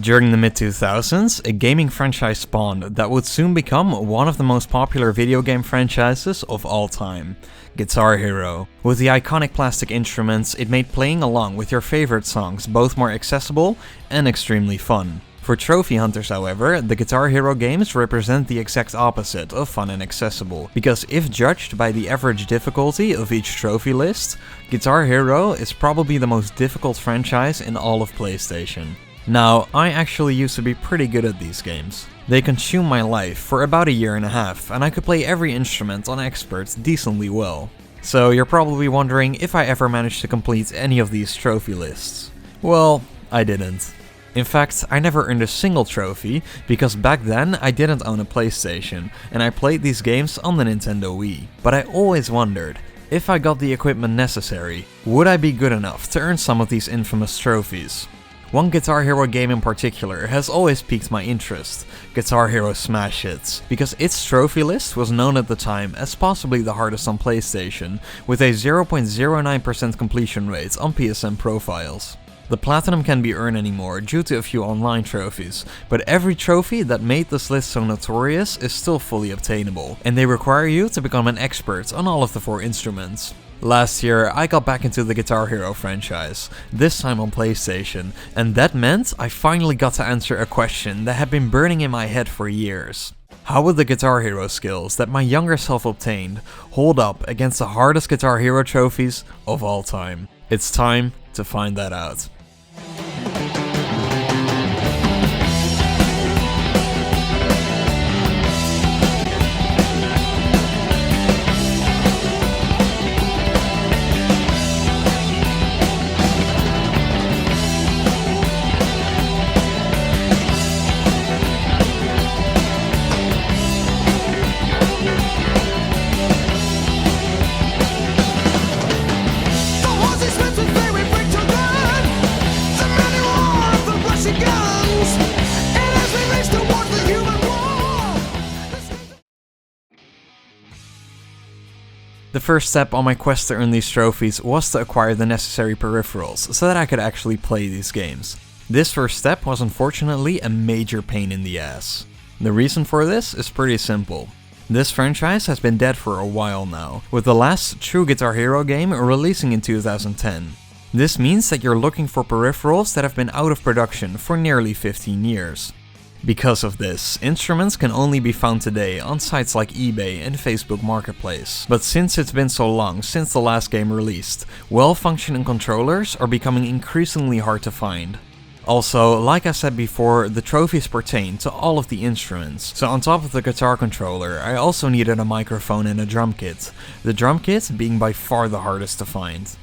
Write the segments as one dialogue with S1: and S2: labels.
S1: During the mid-2000s, a gaming franchise spawned that would soon become one of the most popular video game franchises of all time, Guitar Hero. With the iconic plastic instruments, it made playing along with your favorite songs both more accessible and extremely fun. For trophy hunters, however, the Guitar Hero games represent the exact opposite of fun and accessible, because if judged by the average difficulty of each trophy list, Guitar Hero is probably the most difficult franchise in all of PlayStation. Now, I actually used to be pretty good at these games. They consumed my life for about a year and a half, and I could play every instrument on expert decently well. So you're probably wondering if I ever managed to complete any of these trophy lists. Well, I didn't. In fact, I never earned a single trophy, because back then I didn't own a PlayStation, and I played these games on the Nintendo Wii. But I always wondered, if I got the equipment necessary, would I be good enough to earn some of these infamous trophies? One Guitar Hero game in particular has always piqued my interest, Guitar Hero Smash Hits, because its trophy list was known at the time as possibly the hardest on PlayStation, with a 0.09% completion rate on PSN profiles. The platinum can be earned anymore due to a few online trophies, but every trophy that made this list so notorious is still fully obtainable, and they require you to become an expert on all of the 4 instruments. Last year, I got back into the Guitar Hero franchise, this time on PlayStation, and that meant I finally got to answer a question that had been burning in my head for years. How would the Guitar Hero skills that my younger self obtained hold up against the hardest Guitar Hero trophies of all time? It's time to find that out. The first step on my quest to earn these trophies was to acquire the necessary peripherals so that I could actually play these games. This first step was unfortunately a major pain in the ass. The reason for this is pretty simple. This franchise has been dead for a while now, with the last true Guitar Hero game releasing in 2010. This means that you're looking for peripherals that have been out of production for nearly 15 years. Because of this, instruments can only be found today on sites like eBay and Facebook Marketplace. But since it's been so long since the last game released, well-functioning controllers are becoming increasingly hard to find. Also, like I said before, the trophies pertain to all of the instruments, so on top of the guitar controller, I also needed a microphone and a drum kit, the drum kit being by far the hardest to find.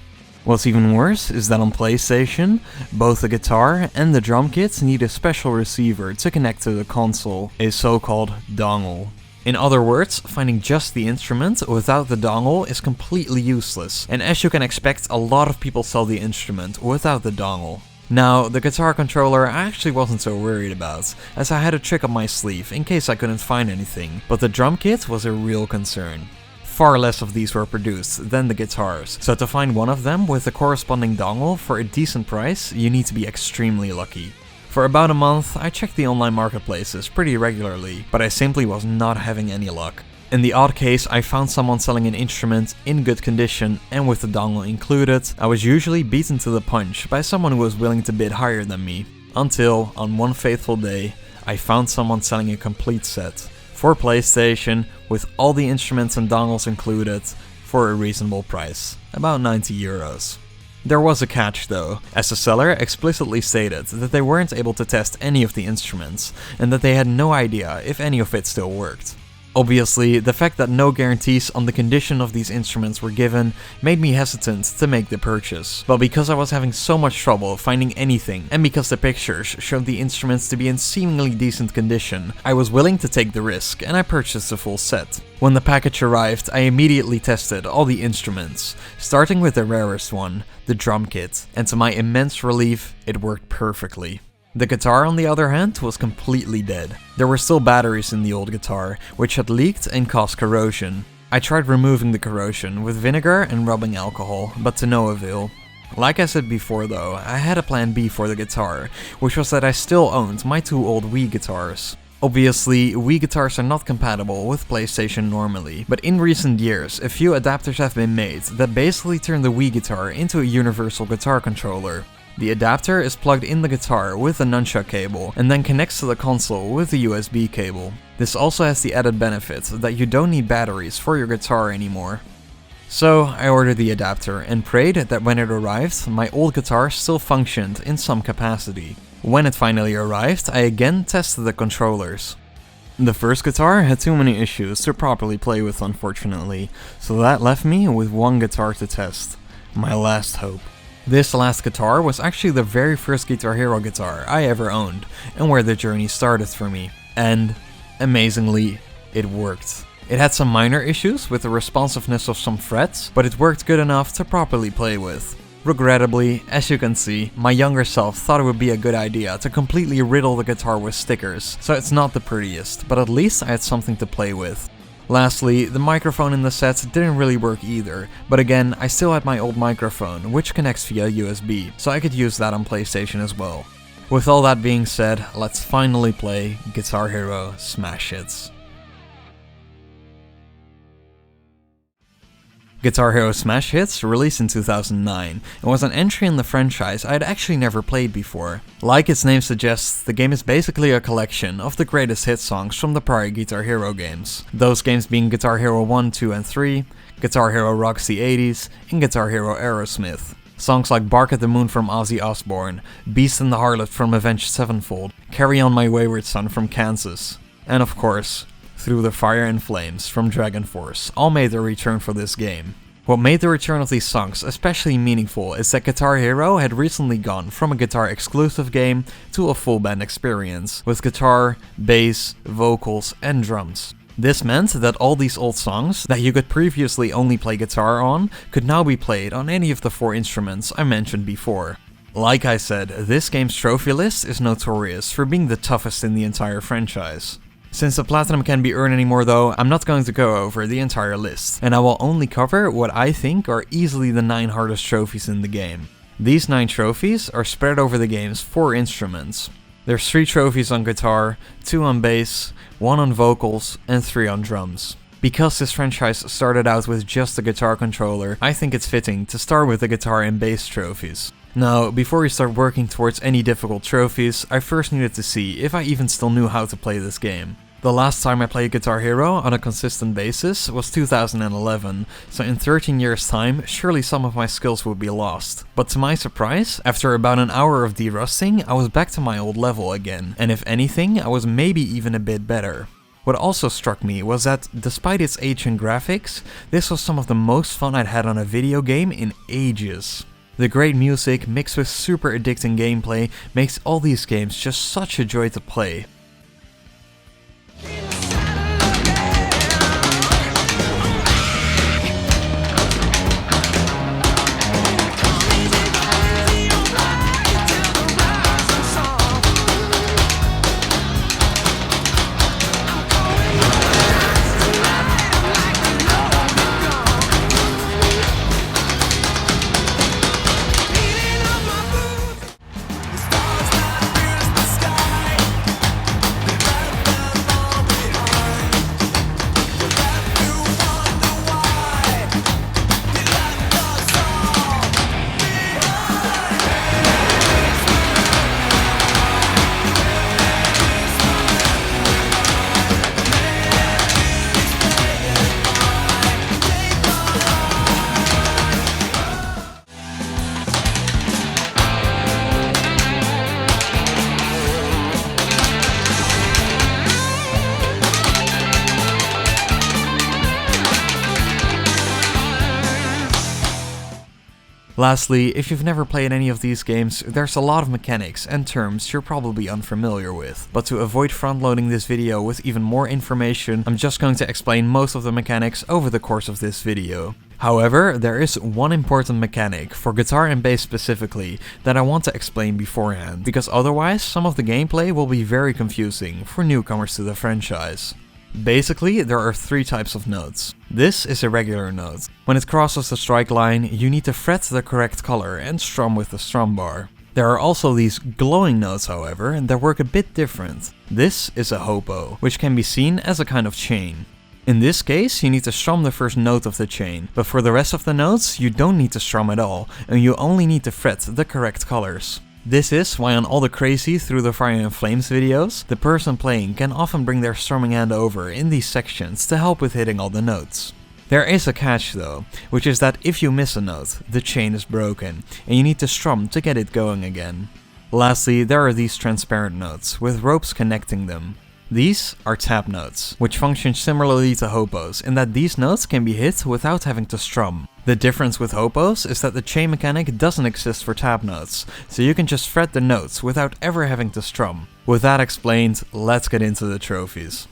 S1: What's even worse is that on PlayStation, both the guitar and the drum kit need a special receiver to connect to the console, a so-called dongle. In other words, finding just the instrument without the dongle is completely useless, and as you can expect, a lot of people sell the instrument without the dongle. Now, the guitar controller I actually wasn't so worried about, as I had a trick up my sleeve in case I couldn't find anything, but the drum kit was a real concern. Far less of these were produced than the guitars, so to find one of them with the corresponding dongle for a decent price, you need to be extremely lucky. For about a month, I checked the online marketplaces pretty regularly, but I simply was not having any luck. In the odd case I found someone selling an instrument in good condition and with the dongle included, I was usually beaten to the punch by someone who was willing to bid higher than me. Until, on one fateful day, I found someone selling a complete set for PlayStation, with all the instruments and dongles included, for a reasonable price, about 90 euros. There was a catch though, as the seller explicitly stated that they weren't able to test any of the instruments, and that they had no idea if any of it still worked. Obviously, the fact that no guarantees on the condition of these instruments were given made me hesitant to make the purchase. But because I was having so much trouble finding anything, and because the pictures showed the instruments to be in seemingly decent condition, I was willing to take the risk and I purchased the full set. When the package arrived, I immediately tested all the instruments, starting with the rarest one, the drum kit, and to my immense relief, it worked perfectly. The guitar, on the other hand, was completely dead. There were still batteries in the old guitar, which had leaked and caused corrosion. I tried removing the corrosion with vinegar and rubbing alcohol, but to no avail. Like I said before though, I had a plan B for the guitar, which was that I still owned my two old Wii guitars. Obviously, Wii guitars are not compatible with PlayStation normally, but in recent years, a few adapters have been made that basically turn the Wii guitar into a universal guitar controller. The adapter is plugged in the guitar with a nunchuck cable and then connects to the console with a USB cable. This also has the added benefit that you don't need batteries for your guitar anymore. So I ordered the adapter and prayed that when it arrived, my old guitar still functioned in some capacity. When it finally arrived, I again tested the controllers. The first guitar had too many issues to properly play with, unfortunately, so that left me with one guitar to test. My last hope. This last guitar was actually the very first Guitar Hero guitar I ever owned, and where the journey started for me. And, amazingly, it worked. It had some minor issues with the responsiveness of some frets, but it worked good enough to properly play with. Regrettably, as you can see, my younger self thought it would be a good idea to completely riddle the guitar with stickers, so it's not the prettiest, but at least I had something to play with. Lastly, the microphone in the set didn't really work either, but again, I still had my old microphone, which connects via USB, so I could use that on PlayStation as well. With all that being said, let's finally play Guitar Hero Smash Hits. Guitar Hero Smash Hits released in 2009 and was an entry in the franchise I had actually never played before. Like its name suggests, the game is basically a collection of the greatest hit songs from the prior Guitar Hero games. Those games being Guitar Hero 1, 2 and 3, Guitar Hero Rocks the 80s, and Guitar Hero Aerosmith. Songs like Bark at the Moon from Ozzy Osbourne, Beast and the Harlot from Avenged Sevenfold, Carry On My Wayward Son from Kansas, and of course, Through the Fire and Flames from Dragon Force all made their return for this game. What made the return of these songs especially meaningful is that Guitar Hero had recently gone from a guitar exclusive game to a full band experience, with guitar, bass, vocals and drums. This meant that all these old songs that you could previously only play guitar on could now be played on any of the 4 instruments I mentioned before. Like I said, this game's trophy list is notorious for being the toughest in the entire franchise. Since the platinum can't be earned anymore though, I'm not going to go over the entire list, and I will only cover what I think are easily the 9 hardest trophies in the game. These 9 trophies are spread over the game's 4 instruments. There's 3 trophies on guitar, 2 on bass, 1 on vocals, and 3 on drums. Because this franchise started out with just the guitar controller, I think it's fitting to start with the guitar and bass trophies. Now, before we start working towards any difficult trophies, I first needed to see if I even still knew how to play this game. The last time I played Guitar Hero on a consistent basis was 2011, so in 13 years time, surely some of my skills would be lost. But to my surprise, after about an hour of de-rusting, I was back to my old level again, and if anything, I was maybe even a bit better. What also struck me was that, despite its age and graphics, this was some of the most fun I'd had on a video game in ages. The great music mixed with super addicting gameplay makes all these games just such a joy to play. Lastly, if you've never played any of these games, there's a lot of mechanics and terms you're probably unfamiliar with. But to avoid front-loading this video with even more information, I'm just going to explain most of the mechanics over the course of this video. However, there is one important mechanic, for guitar and bass specifically, that I want to explain beforehand, because otherwise some of the gameplay will be very confusing for newcomers to the franchise. Basically, there are 3 types of notes. This is a regular note. When it crosses the strike line, you need to fret the correct color and strum with the strum bar. There are also these glowing notes, however, that work a bit different. This is a hopo, which can be seen as a kind of chain. In this case, you need to strum the first note of the chain, but for the rest of the notes, you don't need to strum at all, and you only need to fret the correct colors. This is why on all the crazy Through the Fire and Flames videos, the person playing can often bring their strumming hand over in these sections to help with hitting all the notes. There is a catch though, which is that if you miss a note, the chain is broken, and you need to strum to get it going again. Lastly, there are these transparent notes, with ropes connecting them. These are tap notes, which function similarly to hopos in that these notes can be hit without having to strum. The difference with hopos is that the chain mechanic doesn't exist for tap notes, so you can just fret the notes without ever having to strum. With that explained, let's get into the trophies.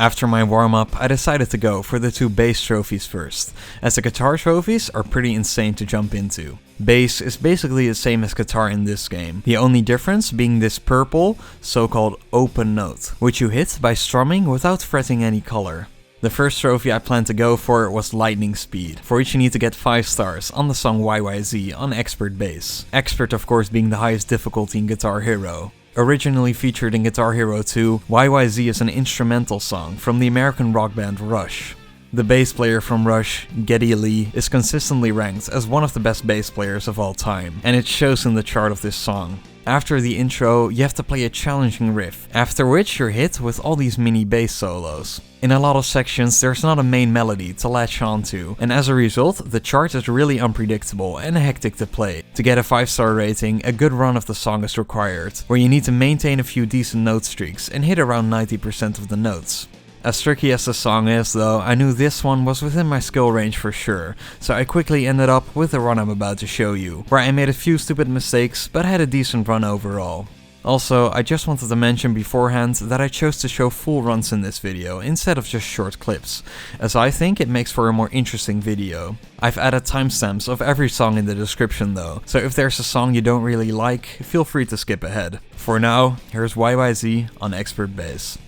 S1: After my warm-up, I decided to go for the 2 bass trophies first, as the guitar trophies are pretty insane to jump into. Bass is basically the same as guitar in this game, the only difference being this purple, so-called open note, which you hit by strumming without fretting any color. The first trophy I planned to go for was Lightning Speed, for which you need to get 5 stars on the song YYZ on Expert Bass. Expert of course being the highest difficulty in Guitar Hero. Originally featured in Guitar Hero 2, YYZ is an instrumental song from the American rock band Rush. The bass player from Rush, Geddy Lee, is consistently ranked as one of the best bass players of all time, and it shows in the chart of this song. After the intro, you have to play a challenging riff, after which you're hit with all these mini bass solos. In a lot of sections there's not a main melody to latch onto, and as a result the chart is really unpredictable and hectic to play. To get a 5-star rating, a good run of the song is required, where you need to maintain a few decent note streaks and hit around 90% of the notes. As tricky as the song is though, I knew this one was within my skill range for sure, so I quickly ended up with the run I'm about to show you, where I made a few stupid mistakes but had a decent run overall. Also, I just wanted to mention beforehand that I chose to show full runs in this video instead of just short clips, as I think it makes for a more interesting video. I've added timestamps of every song in the description though, so if there's a song you don't really like, feel free to skip ahead. For now, here's YYZ on Expert Bass.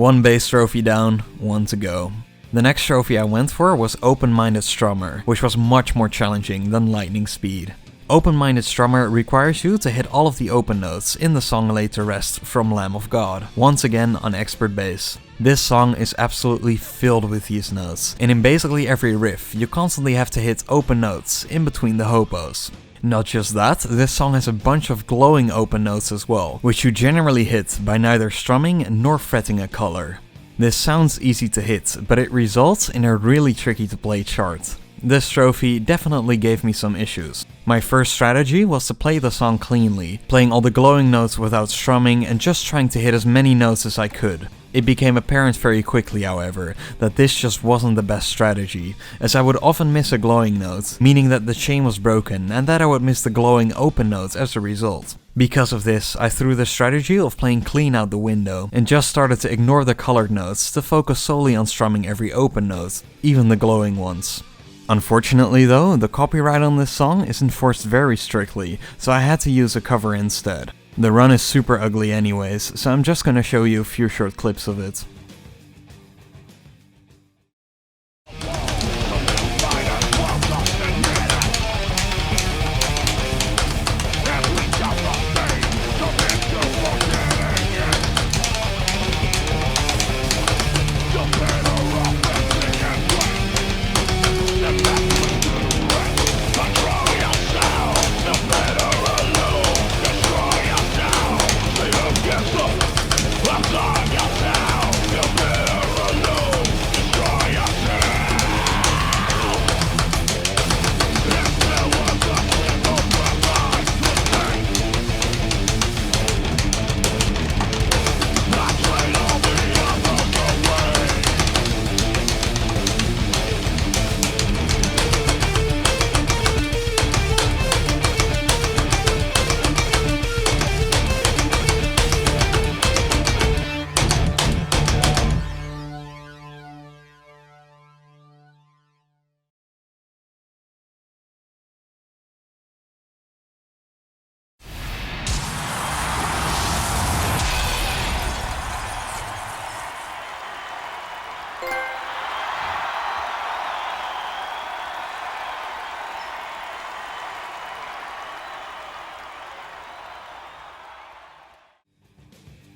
S1: One base trophy down, one to go. The next trophy I went for was Open-Minded Strummer, which was much more challenging than Lightning Speed. Open-Minded Strummer requires you to hit all of the open notes in the song Laid to Rest from Lamb of God, once again on expert bass. This song is absolutely filled with these notes, and in basically every riff you constantly have to hit open notes in between the hopos. Not just that, this song has a bunch of glowing open notes as well, which you generally hit by neither strumming nor fretting a color. This sounds easy to hit, but it results in a really tricky to play chart. This trophy definitely gave me some issues. My first strategy was to play the song cleanly, playing all the glowing notes without strumming and just trying to hit as many notes as I could. It became apparent very quickly, however, that this just wasn't the best strategy, as I would often miss a glowing note, meaning that the chain was broken and that I would miss the glowing open notes as a result. Because of this, I threw the strategy of playing clean out the window and just started to ignore the colored notes to focus solely on strumming every open note, even the glowing ones. Unfortunately though, the copyright on this song is enforced very strictly, so I had to use a cover instead. The run is super ugly anyways, so I'm just gonna show you a few short clips of it.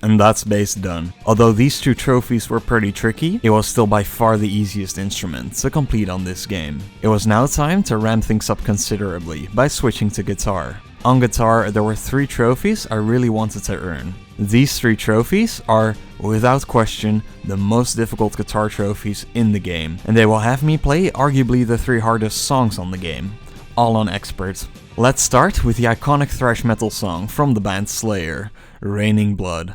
S1: And that's bass done. Although these two trophies were pretty tricky, it was still by far the easiest instrument to complete on this game. It was now time to ramp things up considerably by switching to guitar. On guitar, there were 3 trophies I really wanted to earn. These 3 trophies are, without question, the most difficult guitar trophies in the game, and they will have me play arguably the 3 hardest songs on the game, all on expert. Let's start with the iconic thrash metal song from the band Slayer, Raining Blood.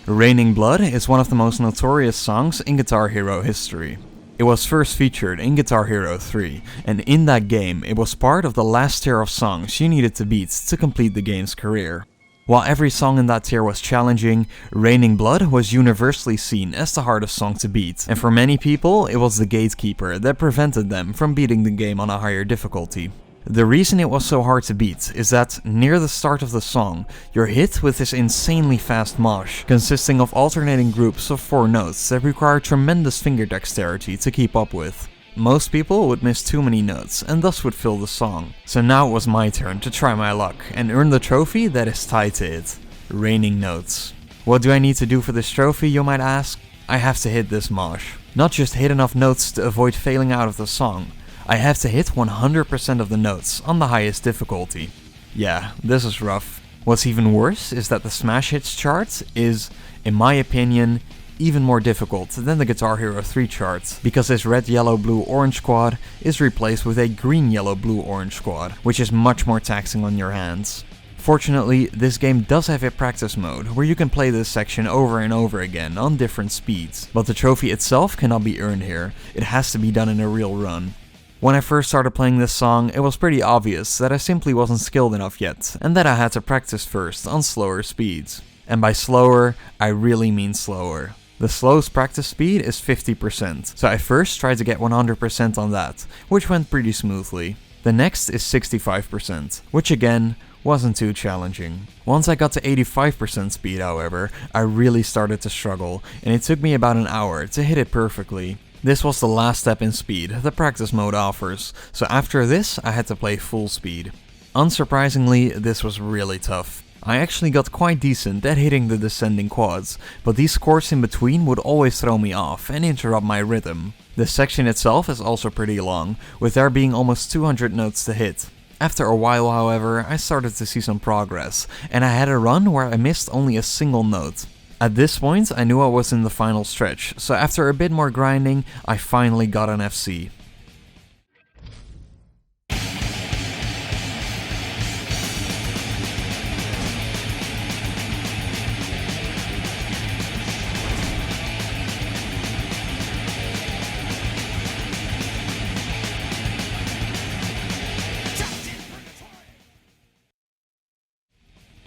S1: Raining Blood is one of the most notorious songs in Guitar Hero history. It was first featured in Guitar Hero 3, and in that game it was part of the last tier of songs you needed to beat to complete the game's career. While every song in that tier was challenging, Raining Blood was universally seen as the hardest song to beat, and for many people it was the gatekeeper that prevented them from beating the game on a higher difficulty. The reason it was so hard to beat is that, near the start of the song, you're hit with this insanely fast mosh, consisting of alternating groups of 4 notes that require tremendous finger dexterity to keep up with. Most people would miss too many notes and thus would fill the song. So now it was my turn to try my luck and earn the trophy that is tied to it, Raining Notes. What do I need to do for this trophy, you might ask? I have to hit this mosh. Not just hit enough notes to avoid failing out of the song. I have to hit 100% of the notes on the highest difficulty. Yeah, this is rough. What's even worse is that the smash hits chart is, in my opinion, even more difficult than the Guitar Hero 3 chart, because this red, yellow, blue, orange squad is replaced with a green, yellow, blue, orange squad, which is much more taxing on your hands. Fortunately, this game does have a practice mode, where you can play this section over and over again on different speeds, but the trophy itself cannot be earned here, it has to be done in a real run. When I first started playing this song, it was pretty obvious that I simply wasn't skilled enough yet, and that I had to practice first on slower speeds. And by slower, I really mean slower. The slowest practice speed is 50%, so I first tried to get 100% on that, which went pretty smoothly. The next is 65%, which again wasn't too challenging. Once I got to 85% speed, however, I really started to struggle, and it took me about an hour to hit it perfectly. This was the last step in speed the practice mode offers, so after this I had to play full speed. Unsurprisingly, this was really tough. I actually got quite decent at hitting the descending quads, but these chords in between would always throw me off and interrupt my rhythm. The section itself is also pretty long, with there being almost 200 notes to hit. After a while, however, I started to see some progress, and I had a run where I missed only a single note. At this point, I knew I was in the final stretch, so after a bit more grinding, I finally got an FC.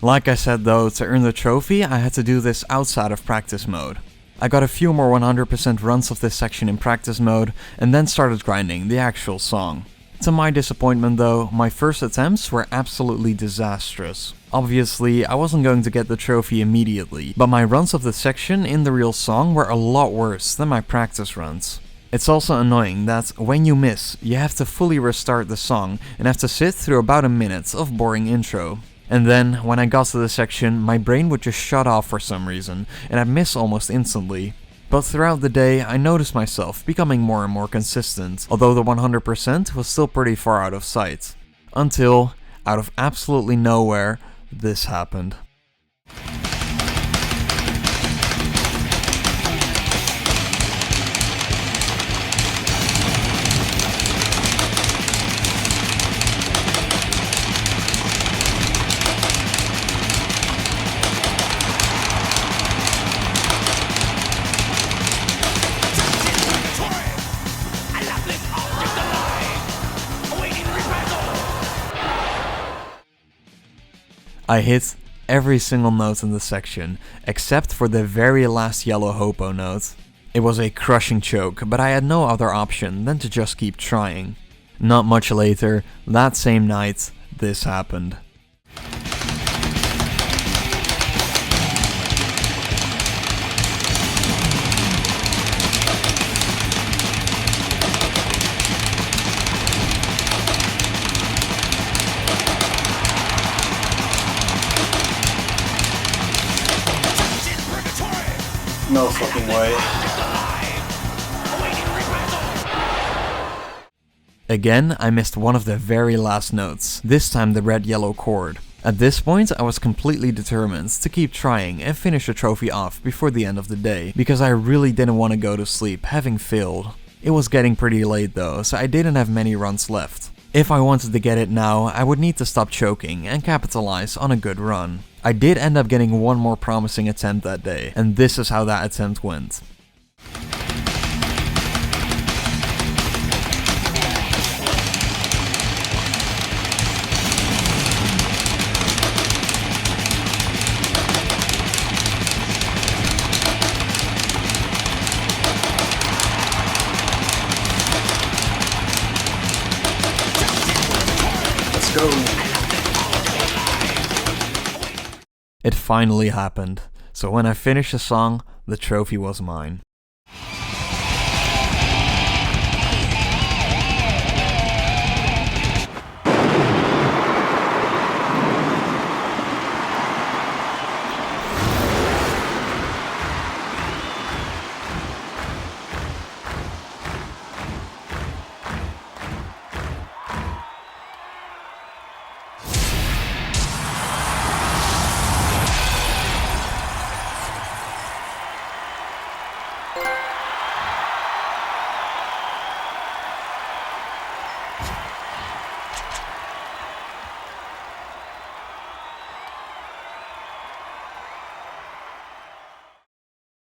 S1: Like I said though, to earn the trophy I had to do this outside of practice mode. I got a few more 100% runs of this section in practice mode and then started grinding the actual song. To my disappointment though, my first attempts were absolutely disastrous. Obviously, I wasn't going to get the trophy immediately, but my runs of the section in the real song were a lot worse than my practice runs. It's also annoying that when you miss, you have to fully restart the song and have to sit through about a minute of boring intro. And then, when I got to the section, my brain would just shut off for some reason, and I'd miss almost instantly. But throughout the day, I noticed myself becoming more and more consistent, although the 100% was still pretty far out of sight. Until, out of absolutely nowhere, this happened. I hit every single note in the section, except for the very last yellow hopo note. It was a crushing choke, but I had no other option than to just keep trying. Not much later, that same night, this happened. No fucking way. Again, I missed one of the very last notes, this time the red-yellow chord. At this point, I was completely determined to keep trying and finish the trophy off before the end of the day, because I really didn't want to go to sleep having failed. It was getting pretty late though, so I didn't have many runs left. If I wanted to get it now, I would need to stop choking and capitalize on a good run. I did end up getting one more promising attempt that day, and this is how that attempt went. Let's go! It finally happened, so when I finished the song, the trophy was mine.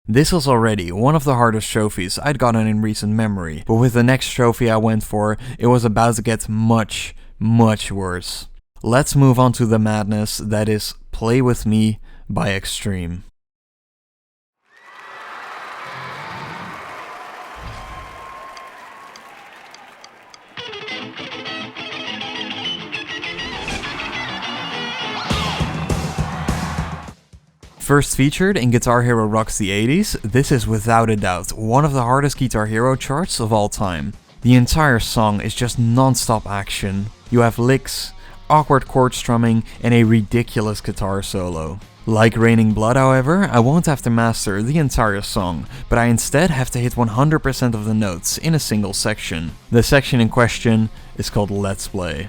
S1: This was already one of the hardest trophies I'd gotten in recent memory, but with the next trophy I went for, it was about to get much, much worse. Let's move on to the madness that is Play With Me by Extreme. First featured in Guitar Hero Rocks the 80s, this is without a doubt one of the hardest Guitar Hero charts of all time. The entire song is just non-stop action. You have licks, awkward chord strumming, and a ridiculous guitar solo. Like Raining Blood, however, I won't have to master the entire song, but I instead have to hit 100% of the notes in a single section. The section in question is called Let's Play.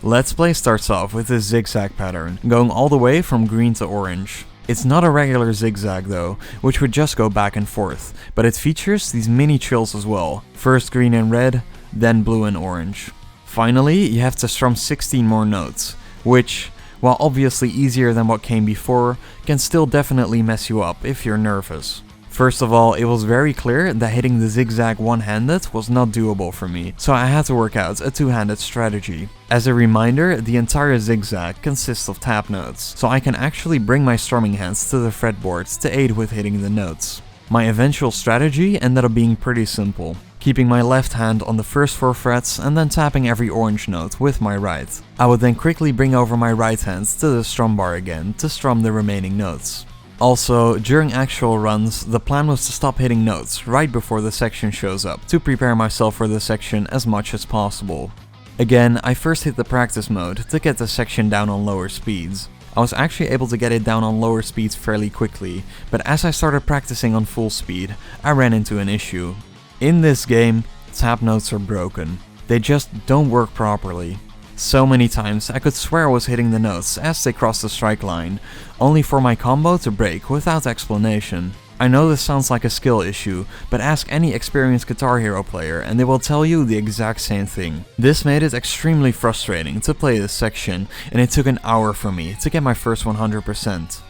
S1: Let's Play starts off with a zigzag pattern, going all the way from green to orange. It's not a regular zigzag though, which would just go back and forth, but it features these mini trills as well. First green and red, then blue and orange. Finally, you have to strum 16 more notes, which, while obviously easier than what came before, can still definitely mess you up if you're nervous. First of all, it was very clear that hitting the zigzag one-handed was not doable for me, so I had to work out a two-handed strategy. As a reminder, the entire zigzag consists of tap notes, so I can actually bring my strumming hands to the fretboard to aid with hitting the notes. My eventual strategy ended up being pretty simple, keeping my left hand on the first 4 frets and then tapping every orange note with my right. I would then quickly bring over my right hand to the strum bar again to strum the remaining notes. Also, during actual runs, the plan was to stop hitting notes right before the section shows up, to prepare myself for the section as much as possible. Again, I first hit the practice mode to get the section down on lower speeds. I was actually able to get it down on lower speeds fairly quickly, but as I started practicing on full speed, I ran into an issue. In this game, tap notes are broken. They just don't work properly. So many times I could swear I was hitting the notes as they crossed the strike line, only for my combo to break without explanation. I know this sounds like a skill issue, but ask any experienced Guitar Hero player and they will tell you the exact same thing. This made it extremely frustrating to play this section, and it took an hour for me to get my first 100%.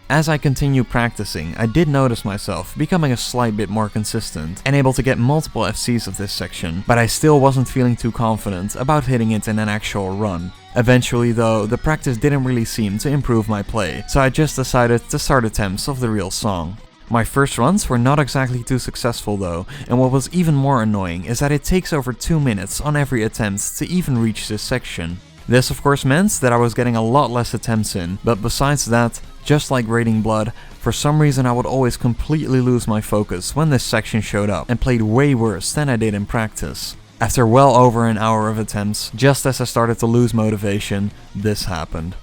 S1: As I continue practicing, I did notice myself becoming a slight bit more consistent and able to get multiple FCs of this section, but I still wasn't feeling too confident about hitting it in an actual run. Eventually though, the practice didn't really seem to improve my play, so I just decided to start attempts of the real song. My first runs were not exactly too successful though, and what was even more annoying is that it takes over 2 minutes on every attempt to even reach this section. This of course meant that I was getting a lot less attempts in, but besides that, just like Raining Blood, for some reason I would always completely lose my focus when this section showed up and played way worse than I did in practice. After well over an hour of attempts, just as I started to lose motivation, this happened.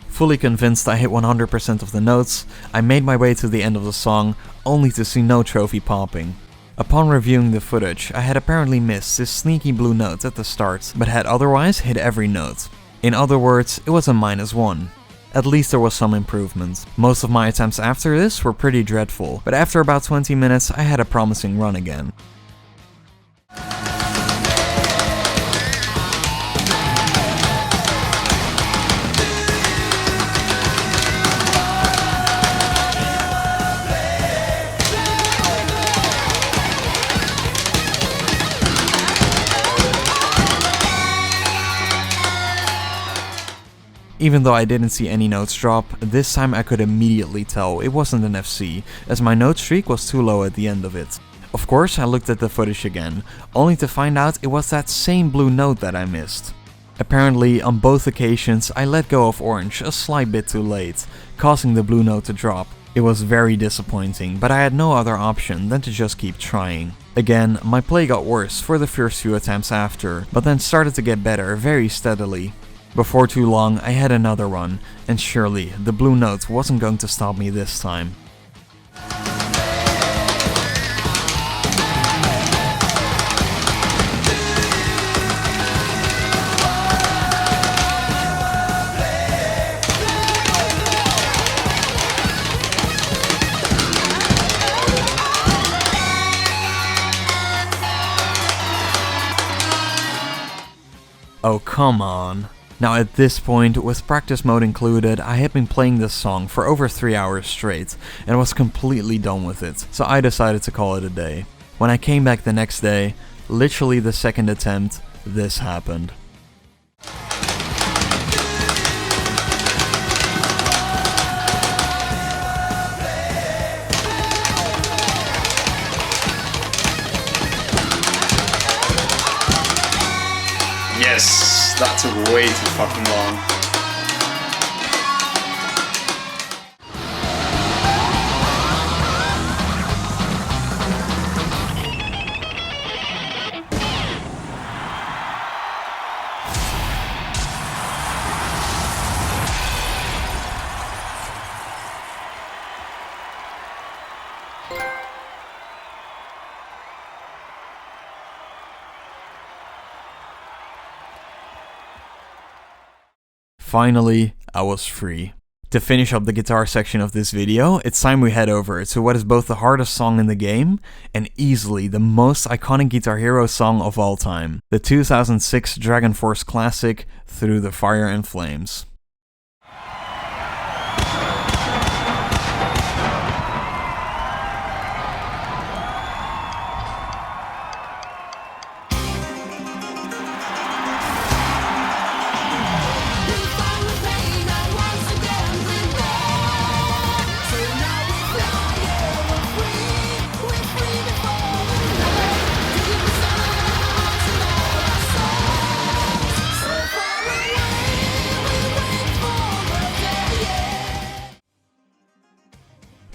S1: Fully convinced I hit 100% of the notes, I made my way to the end of the song, only to see no trophy popping. Upon reviewing the footage, I had apparently missed this sneaky blue note at the start, but had otherwise hit every note. In other words, it was a -1. At least there was some improvement. Most of my attempts after this were pretty dreadful, but after about 20 minutes I had a promising run again. Even though I didn't see any notes drop, this time I could immediately tell it wasn't an FC, as my note streak was too low at the end of it. Of course I looked at the footage again, only to find out it was that same blue note that I missed. Apparently, on both occasions I let go of orange a slight bit too late, causing the blue note to drop. It was very disappointing, but I had no other option than to just keep trying. Again, my play got worse for the first few attempts after, but then started to get better very steadily. Before too long, I had another run, and surely the blue note wasn't going to stop me this time. Oh, come on. Now at this point, with practice mode included, I had been playing this song for over 3 hours straight, and was completely done with it, so I decided to call it a day. When I came back the next day, literally the second attempt, this happened.
S2: Yes, that took way too fucking long.
S1: Finally, I was free. To finish up the guitar section of this video, it's time we head over to what is both the hardest song in the game and easily the most iconic Guitar Hero song of all time, the 2006 Dragon Force classic, Through the Fire and Flames.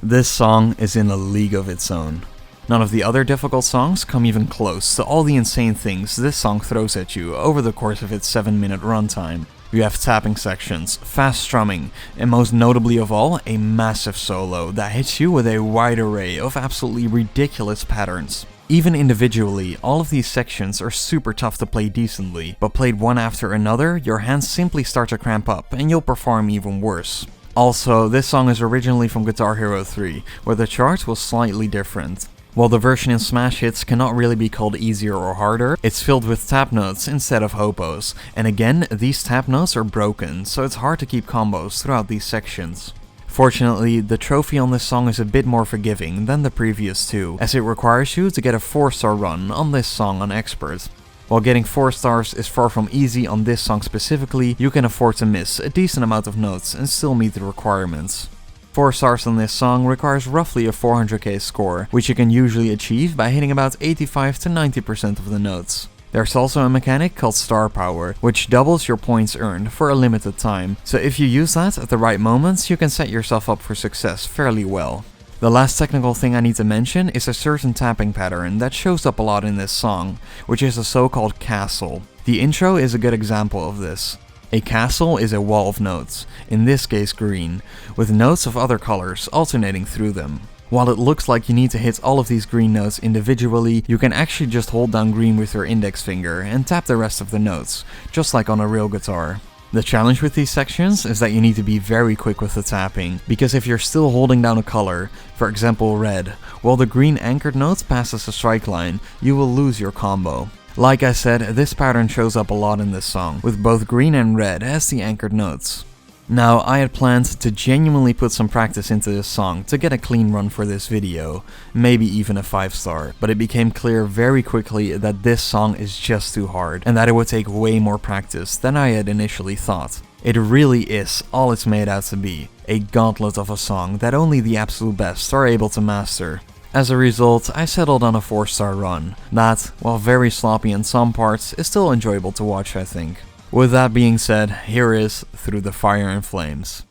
S1: This song is in a league of its own. None of the other difficult songs come even close to all the insane things this song throws at you over the course of its 7-minute runtime. You have tapping sections, fast strumming, and most notably of all, a massive solo that hits you with a wide array of absolutely ridiculous patterns. Even individually, all of these sections are super tough to play decently, but played one after another, your hands simply start to cramp up and you'll perform even worse. Also, this song is originally from Guitar Hero 3, where the chart was slightly different. While the version in Smash Hits cannot really be called easier or harder, it's filled with tap notes instead of hopos, and again, these tap notes are broken, so it's hard to keep combos throughout these sections. Fortunately, the trophy on this song is a bit more forgiving than the previous two, as it requires you to get a 4-star run on this song on Expert. While getting 4 stars is far from easy on this song specifically, you can afford to miss a decent amount of notes and still meet the requirements. 4 stars on this song requires roughly a 400k score, which you can usually achieve by hitting about 85 to 90% of the notes. There's also a mechanic called Star Power, which doubles your points earned for a limited time, so if you use that at the right moments, you can set yourself up for success fairly well. The last technical thing I need to mention is a certain tapping pattern that shows up a lot in this song, which is a so-called castle. The intro is a good example of this. A castle is a wall of notes, in this case green, with notes of other colors alternating through them. While it looks like you need to hit all of these green notes individually, you can actually just hold down green with your index finger and tap the rest of the notes, just like on a real guitar. The challenge with these sections is that you need to be very quick with the tapping, because if you're still holding down a color, for example red, while the green anchored note passes a strike line, you will lose your combo. Like I said, this pattern shows up a lot in this song, with both green and red as the anchored notes. Now, I had planned to genuinely put some practice into this song to get a clean run for this video, maybe even a 5-star, but it became clear very quickly that this song is just too hard, and that it would take way more practice than I had initially thought. It really is all it's made out to be, a gauntlet of a song that only the absolute best are able to master. As a result, I settled on a 4-star run, that, while very sloppy in some parts, is still enjoyable to watch, I think. With that being said, here is Through the Fire and Flames.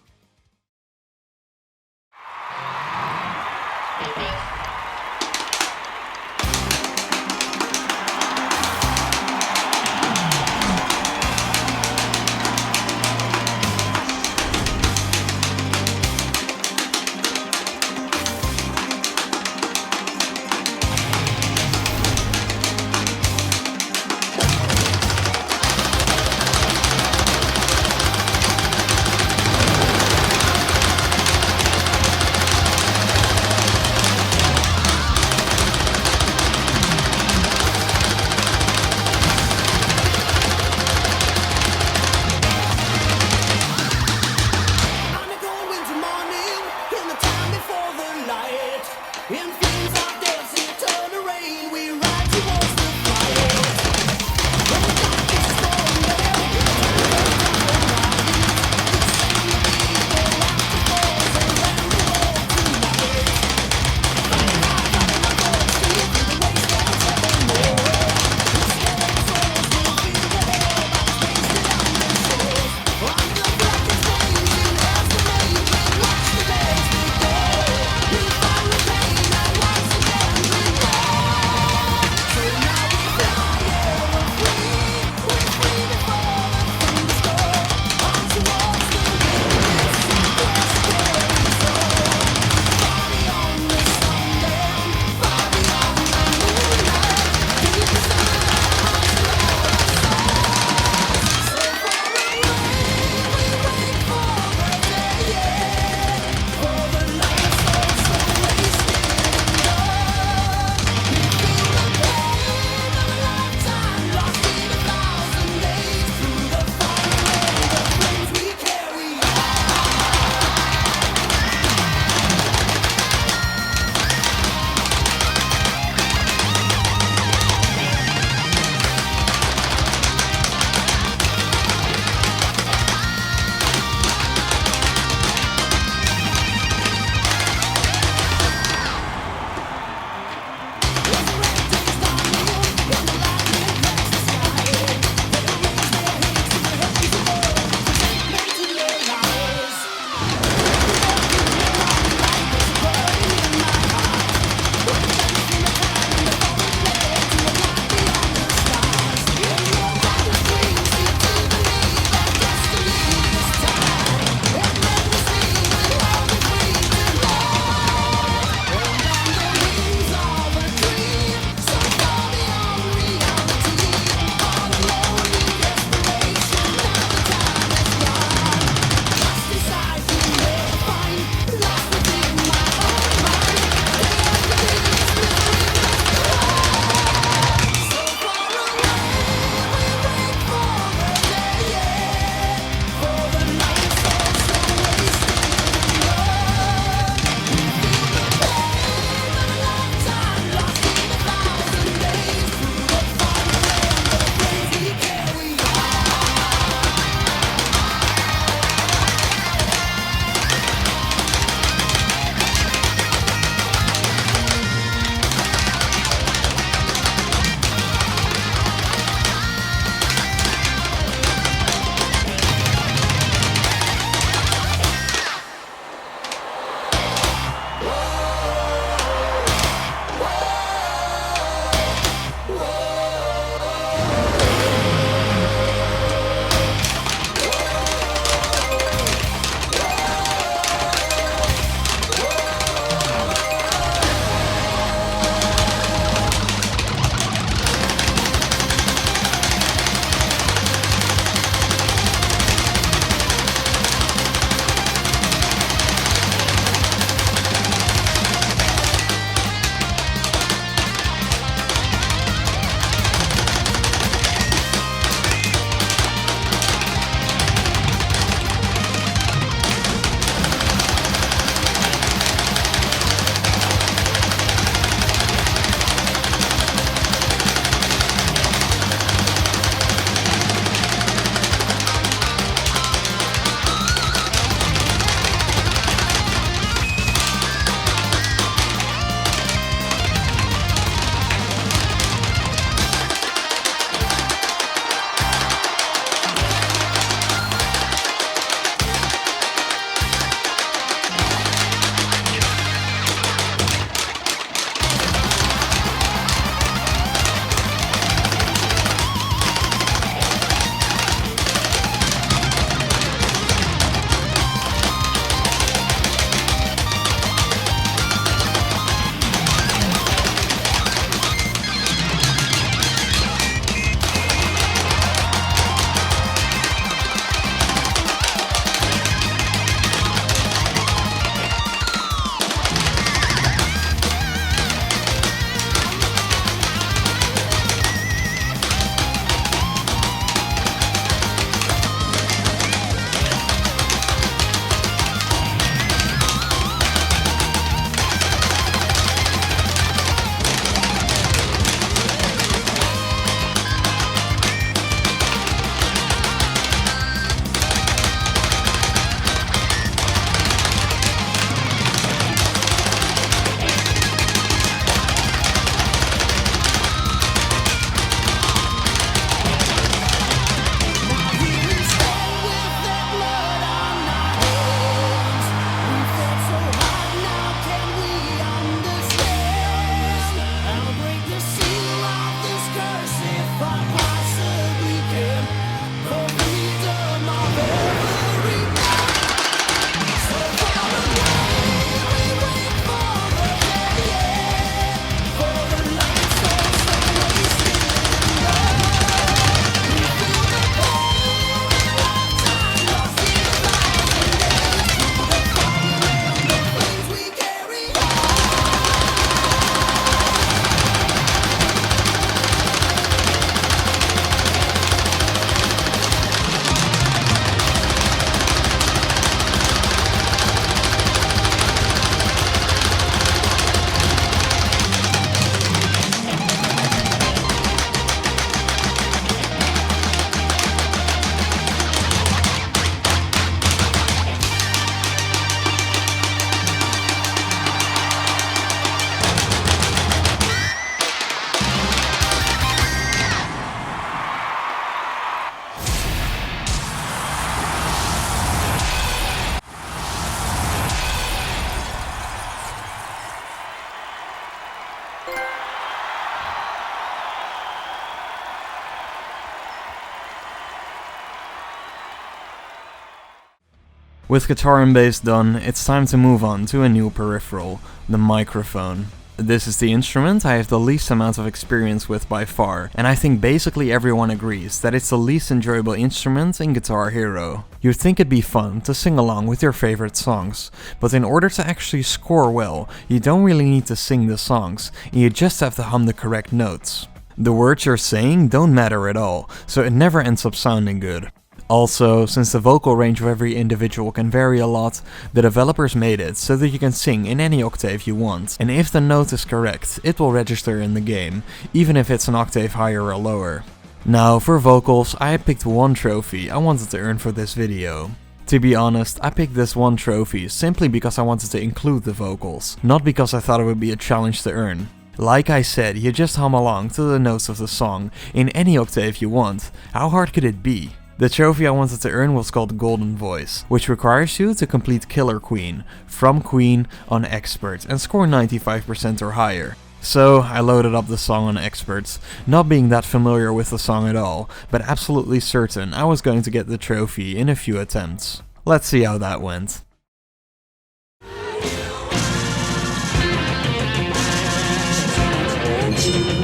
S1: With guitar and bass done, it's time to move on to a new peripheral, the microphone. This is the instrument I have the least amount of experience with by far, and I think basically everyone agrees that it's the least enjoyable instrument in Guitar Hero. You'd think it'd be fun to sing along with your favorite songs, but in order to actually score well, you don't really need to sing the songs, and you just have to hum the correct notes. The words you're saying don't matter at all, so it never ends up sounding good. Also, since the vocal range of every individual can vary a lot, the developers made it so that you can sing in any octave you want, and if the note is correct, it will register in the game, even if it's an octave higher or lower. Now, for vocals, I picked one trophy I wanted to earn for this video. To be honest, I picked this one trophy simply because I wanted to include the vocals, not because I thought it would be a challenge to earn. Like I said, you just hum along to the notes of the song, in any octave you want. How hard could it be? The trophy I wanted to earn was called Golden Voice, which requires you to complete Killer Queen, from Queen on Expert, and score 95% or higher. So I loaded up the song on Expert, not being that familiar with the song at all, but absolutely certain I was going to get the trophy in a few attempts. Let's see how that went.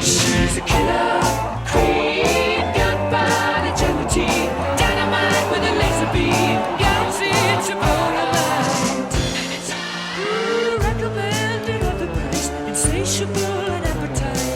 S3: She's a killer queen, gunpowder agility, dynamite with a laser beam, galaxy to light. Recommended of the price, insatiable and appetite.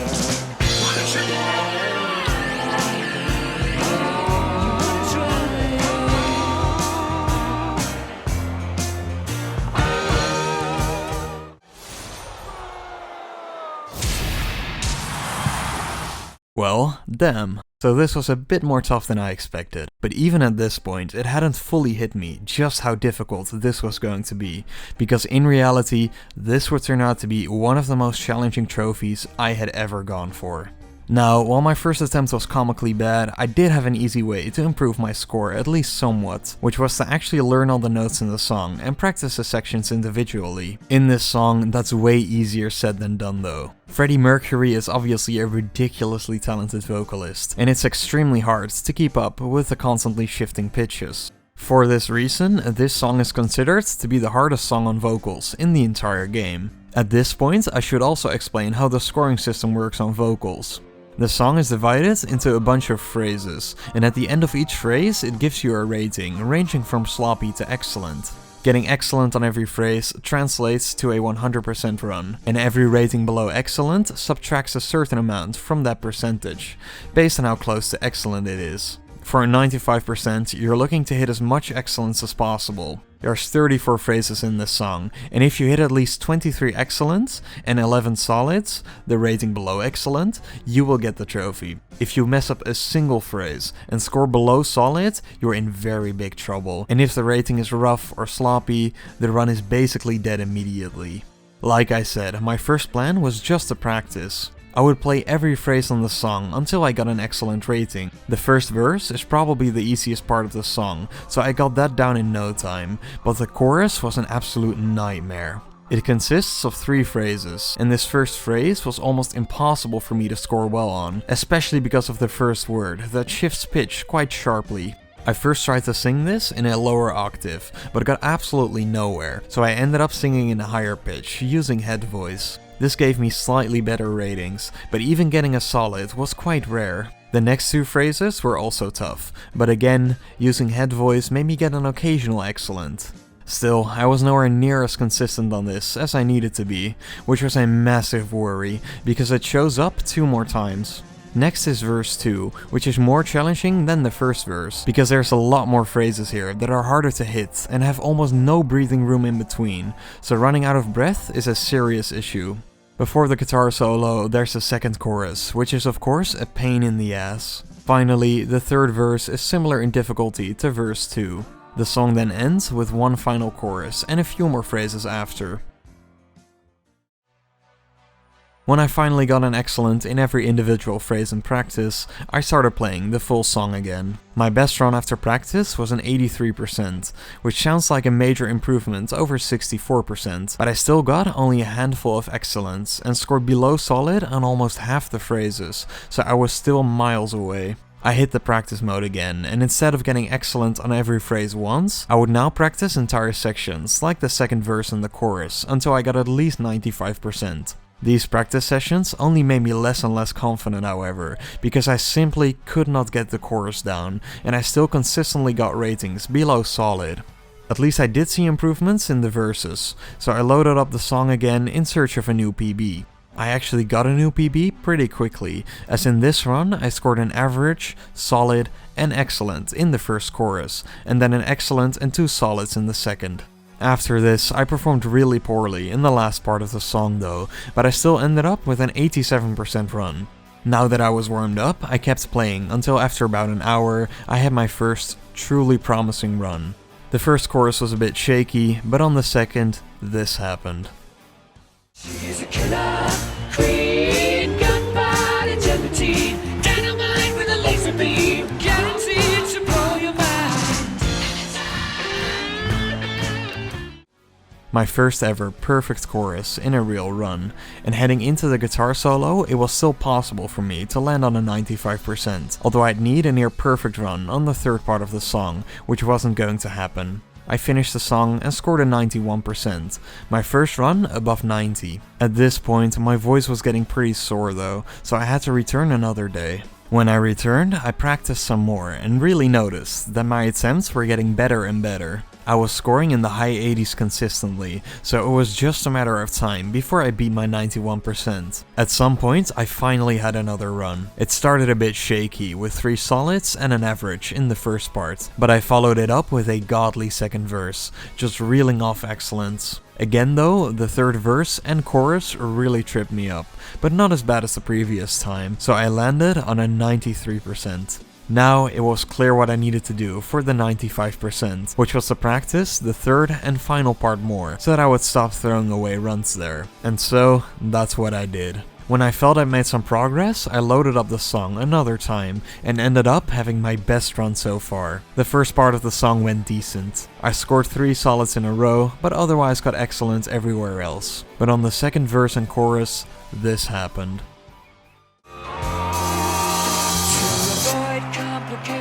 S1: Well, damn. So this was a bit more tough than I expected, but even at this point it hadn't fully hit me just how difficult this was going to be, because in reality this would turn out to be one of the most challenging trophies I had ever gone for. Now, while my first attempt was comically bad, I did have an easy way to improve my score at least somewhat, which was to actually learn all the notes in the song and practice the sections individually. In this song, that's way easier said than done though. Freddie Mercury is obviously a ridiculously talented vocalist, and it's extremely hard to keep up with the constantly shifting pitches. For this reason, this song is considered to be the hardest song on vocals in the entire game. At this point, I should also explain how the scoring system works on vocals. The song is divided into a bunch of phrases, and at the end of each phrase it gives you a rating, ranging from sloppy to excellent. Getting excellent on every phrase translates to a 100% run, and every rating below excellent subtracts a certain amount from that percentage, based on how close to excellent it is. For a 95%, you're looking to hit as much excellence as possible. There's 34 phrases in this song, and if you hit at least 23 excellent and 11 solids, the rating below excellent, you will get the trophy. If you mess up a single phrase and score below solid, you're in very big trouble, and if the rating is rough or sloppy, the run is basically dead immediately. Like I said, my first plan was just to practice. I would play every phrase on the song until I got an excellent rating. The first verse is probably the easiest part of the song, so I got that down in no time, but the chorus was an absolute nightmare. It consists of 3 phrases, and this first phrase was almost impossible for me to score well on, especially because of the first word that shifts pitch quite sharply. I first tried to sing this in a lower octave, but got absolutely nowhere, so I ended up singing in a higher pitch, using head voice. This gave me slightly better ratings, but even getting a solid was quite rare. The next 2 phrases were also tough, but again, using head voice made me get an occasional excellent. Still, I was nowhere near as consistent on this as I needed to be, which was a massive worry, because it shows up 2 more times. Next is verse 2, which is more challenging than the first verse, because there's a lot more phrases here that are harder to hit and have almost no breathing room in between, so running out of breath is a serious issue. Before the guitar solo, there's the second chorus, which is of course a pain in the ass. Finally, the third verse is similar in difficulty to verse 2. The song then ends with one final chorus and a few more phrases after. When I finally got an excellent in every individual phrase in practice, I started playing the full song again. My best run after practice was an 83%, which sounds like a major improvement over 64%, but I still got only a handful of excellents and scored below solid on almost half the phrases, so I was still miles away. I hit the practice mode again, and instead of getting excellent on every phrase once, I would now practice entire sections, like the second verse and the chorus, until I got at least 95%. These practice sessions only made me less and less confident, however, because I simply could not get the chorus down, and I still consistently got ratings below solid. At least I did see improvements in the verses, so I loaded up the song again in search of a new PB. I actually got a new PB pretty quickly, as in this run I scored an average, solid, and excellent in the first chorus, and then an excellent and 2 solids in the second. After this, I performed really poorly in the last part of the song though, but I still ended up with an 87% run. Now that I was warmed up, I kept playing until after about an hour I had my first truly promising run. The first chorus was a bit shaky, but on the second, this happened.
S3: She's a killer queen, gunpowder gelatine, dynamite with a laser beam, guaranteed to blow your mind.
S1: My first ever perfect chorus in a real run, and heading into the guitar solo, it was still possible for me to land on a 95%, although I'd need a near perfect run on the third part of the song, which wasn't going to happen. I finished the song and scored a 91%, my first run above 90. At this point, my voice was getting pretty sore though, so I had to return another day. When I returned, I practiced some more and really noticed that my attempts were getting better and better. I was scoring in the high 80s consistently, so it was just a matter of time before I beat my 91%. At some point, I finally had another run. It started a bit shaky, with 3 solids and an average in the first part, but I followed it up with a godly second verse, just reeling off excellence. Again though, the third verse and chorus really tripped me up, but not as bad as the previous time, so I landed on a 93%. Now it was clear what I needed to do for the 95%, which was to practice the third and final part more, so that I would stop throwing away runs there. And so, that's what I did. When I felt I made some progress, I loaded up the song another time, and ended up having my best run so far. The first part of the song went decent. I scored 3 solids in a row, but otherwise got excellent everywhere else. But on the second verse and chorus, this happened.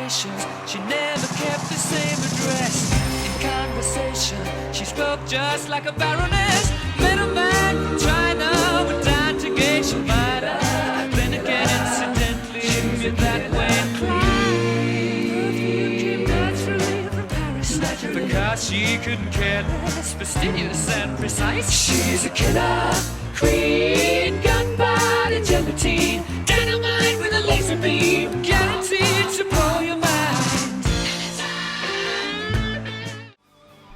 S3: She never kept the same address. In conversation, she spoke just like a baroness. Met a man from China, went down to Geisha Minor. Then again, incidentally, met that way inclined. Perfume came naturally from Paris, because she couldn't care less, fastidious and precise. She's a killer queen, gunpowder gelatine, dynamite with a laser beam, guaranteed to blow your mind.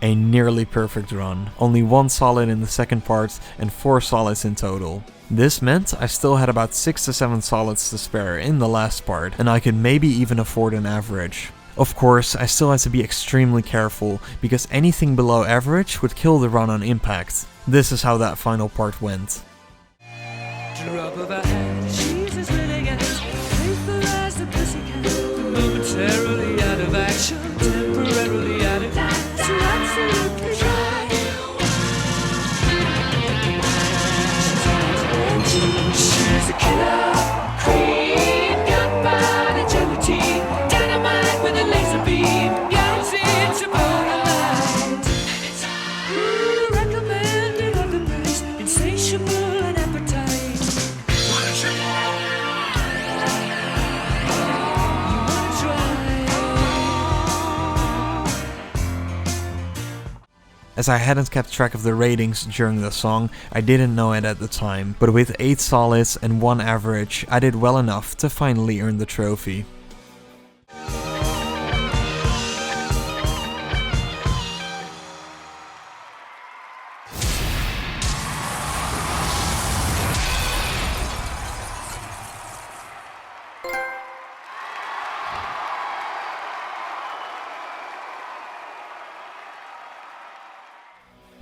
S1: A nearly perfect run, only 1 solid in the second part and 4 solids in total. This meant I still had about 6 to 7 solids to spare in the last part, and I could maybe even afford an average. Of course, I still had to be extremely careful, because anything below average would kill the run on impact. This is how that final part went.
S3: Drop of a hat, she's as willing as faithful as the pussycat. Momentarily out of action, temporarily out of time. So absolutely right. She's a killer queen, gunpowder gelatine, dynamite with a laser beam, guaranteed to blow your mind. Recommended of the praise, insatiable and appetite.
S1: As I hadn't kept track of the ratings during the song, I didn't know it at the time, but with 8 solids and 1 average, I did well enough to finally earn the trophy.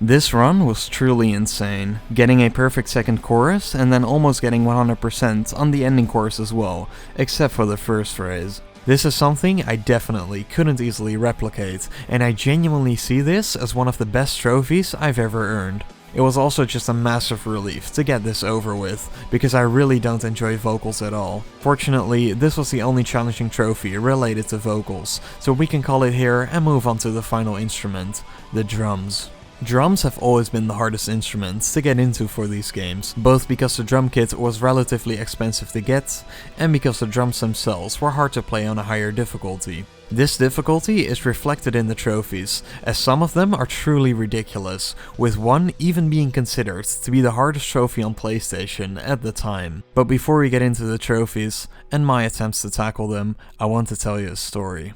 S1: This run was truly insane, getting a perfect second chorus and then almost getting 100% on the ending chorus as well, except for the first phrase. This is something I definitely couldn't easily replicate, and I genuinely see this as one of the best trophies I've ever earned. It was also just a massive relief to get this over with, because I really don't enjoy vocals at all. Fortunately, this was the only challenging trophy related to vocals, so we can call it here and move on to the final instrument, the drums. Drums have always been the hardest instruments to get into for these games, both because the drum kit was relatively expensive to get, and because the drums themselves were hard to play on a higher difficulty. This difficulty is reflected in the trophies, as some of them are truly ridiculous, with one even being considered to be the hardest trophy on PlayStation at the time. But before we get into the trophies, and my attempts to tackle them, I want to tell you a story.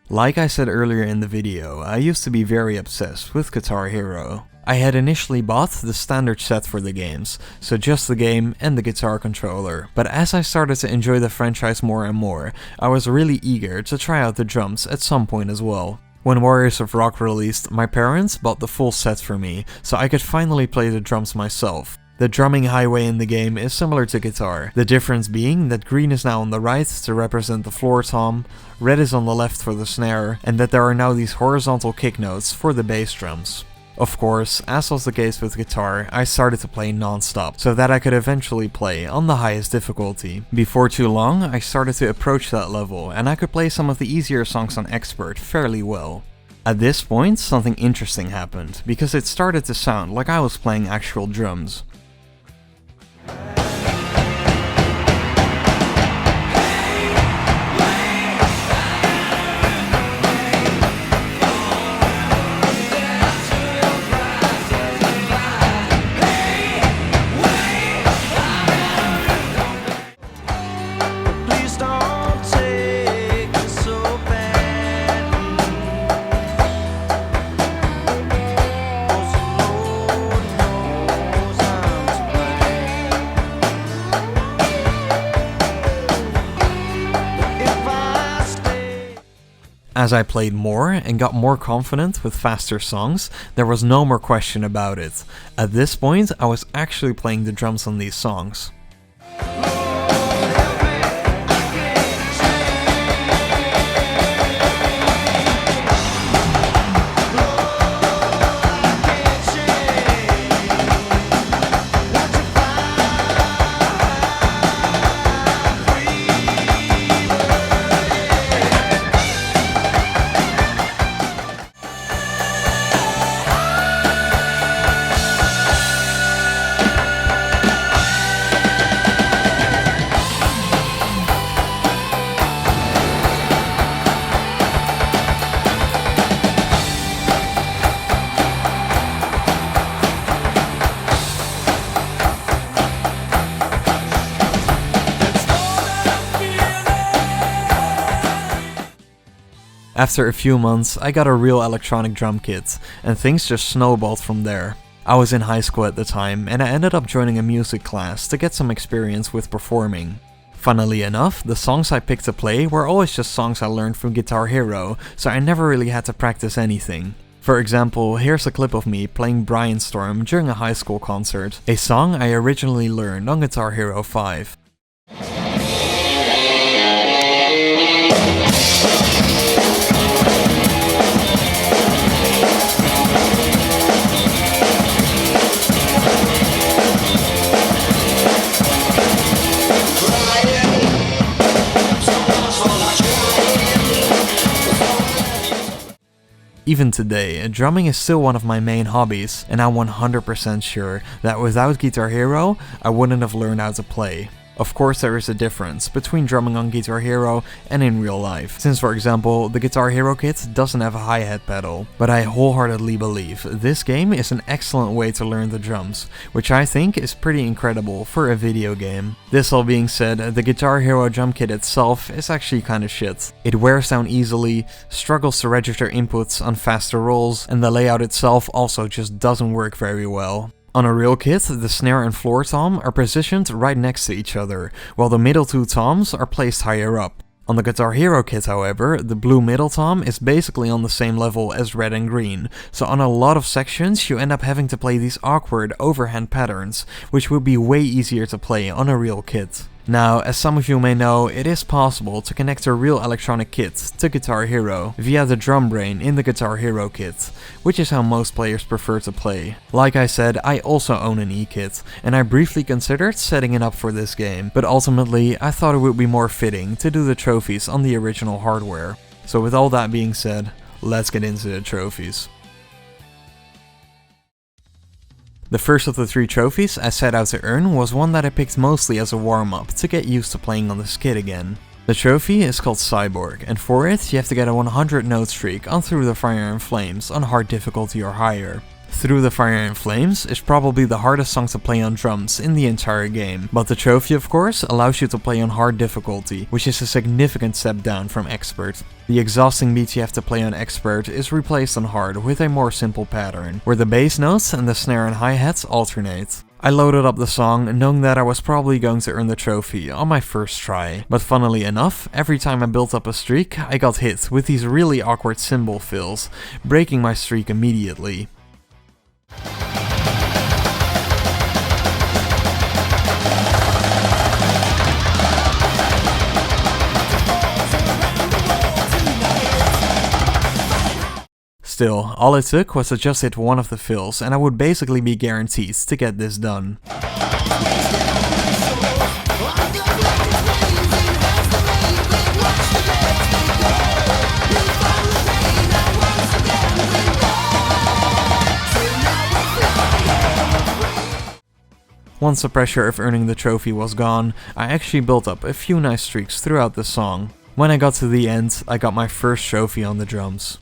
S1: Like I said earlier in the video, I used to be very obsessed with Guitar Hero. I had initially bought the standard set for the games, so just the game and the guitar controller, but as I started to enjoy the franchise more and more, I was really eager to try out the drums at some point as well. When Warriors of Rock released, my parents bought the full set for me, so I could finally play the drums myself. The drumming highway in the game is similar to guitar, the difference being that green is now on the right to represent the floor tom, red is on the left for the snare, and that there are now these horizontal kick notes for the bass drums. Of course, as was the case with guitar, I started to play non-stop, so that I could eventually play on the highest difficulty. Before too long, I started to approach that level, and I could play some of the easier songs on Expert fairly well. At this point, something interesting happened, because it started to sound like I was playing actual drums. As I played more and got more confident with faster songs, there was no more question about it. At this point, I was actually playing the drums on these songs. After a few months, I got a real electronic drum kit, and things just snowballed from there. I was in high school at the time, and I ended up joining a music class to get some experience with performing. Funnily enough, the songs I picked to play were always just songs I learned from Guitar Hero, so I never really had to practice anything. For example, here's a clip of me playing Brian Storm during a high school concert, a song I originally learned on Guitar Hero 5. Even today, drumming is still one of my main hobbies, and I'm 100% sure that without Guitar Hero, I wouldn't have learned how to play. Of course, there is a difference between drumming on Guitar Hero and in real life, since for example, the Guitar Hero kit doesn't have a hi-hat pedal, but I wholeheartedly believe this game is an excellent way to learn the drums, which I think is pretty incredible for a video game. This all being said, the Guitar Hero drum kit itself is actually kinda shit. It wears down easily, struggles to register inputs on faster rolls, and the layout itself also just doesn't work very well. On a real kit, the snare and floor tom are positioned right next to each other, while the middle two toms are placed higher up. On the Guitar Hero kit, however, the blue middle tom is basically on the same level as red and green, so on a lot of sections you end up having to play these awkward overhand patterns, which would be way easier to play on a real kit. Now, as some of you may know, it is possible to connect a real electronic kit to Guitar Hero via the drum brain in the Guitar Hero kit, which is how most players prefer to play. Like I said, I also own an E-kit, and I briefly considered setting it up for this game, but ultimately I thought it would be more fitting to do the trophies on the original hardware. So with all that being said, let's get into the trophies. The first of the 3 trophies I set out to earn was one that I picked mostly as a warm-up to get used to playing on this kit again. The trophy is called Cyborg, and for it you have to get a 100 note streak on Through the Fire and Flames on hard difficulty or higher. Through the Fire and Flames is probably the hardest song to play on drums in the entire game, but the trophy of course allows you to play on hard difficulty, which is a significant step down from expert. The exhausting beats you have to play on expert is replaced on hard with a more simple pattern, where the bass notes and the snare and hi-hats alternate. I loaded up the song knowing that I was probably going to earn the trophy on my first try, but funnily enough, every time I built up a streak, I got hit with these really awkward cymbal fills, breaking my streak immediately. Still, all it took was to just hit one of the fills and I would basically be guaranteed to get this done. Once the pressure of earning the trophy was gone, I actually built up a few nice streaks throughout the song. When I got to the end, I got my first trophy on the drums.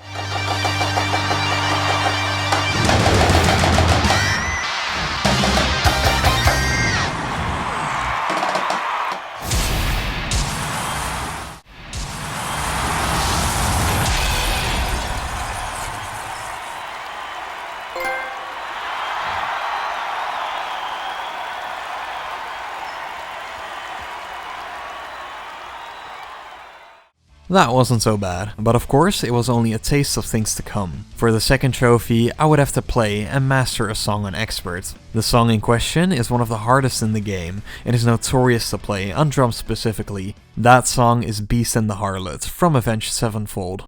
S1: That wasn't so bad, but of course it was only a taste of things to come. For the second trophy, I would have to play and master a song on expert. The song in question is one of the hardest in the game, and is notorious to play on drums specifically. That song is Beast and the Harlot from Avenged Sevenfold.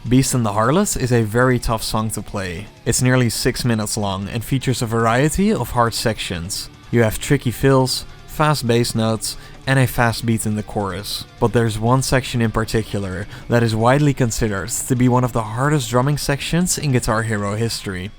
S1: Beast and the Harlot is a very tough song to play. It's nearly 6 minutes long and features a variety of hard sections. You have tricky fills, fast bass notes, and a fast beat in the chorus. But there's one section in particular that is widely considered to be one of the hardest drumming sections in Guitar Hero history.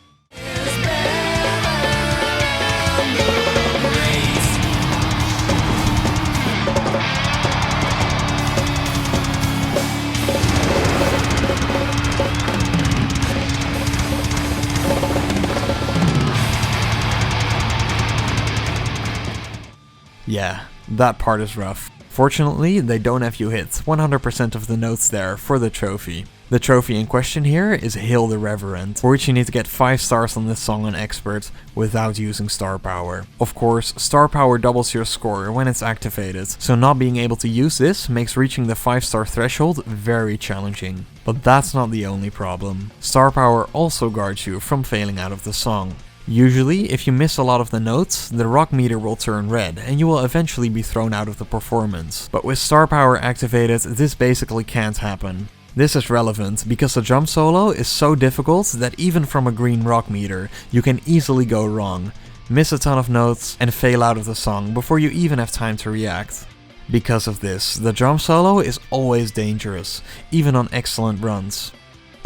S1: Yeah, that part is rough. Fortunately, they don't have you hit 100% of the notes there for the trophy. The trophy in question here is Hail the Reverend, for which you need to get 5 stars on this song on expert without using star power. Of course, star power doubles your score when it's activated, so not being able to use this makes reaching the 5-star threshold very challenging. But that's not the only problem. Star power also guards you from failing out of the song. Usually, if you miss a lot of the notes, the rock meter will turn red and you will eventually be thrown out of the performance. But with star power activated, this basically can't happen. This is relevant because the drum solo is so difficult that even from a green rock meter, you can easily go wrong, miss a ton of notes, and fail out of the song before you even have time to react. Because of this, the drum solo is always dangerous, even on excellent runs.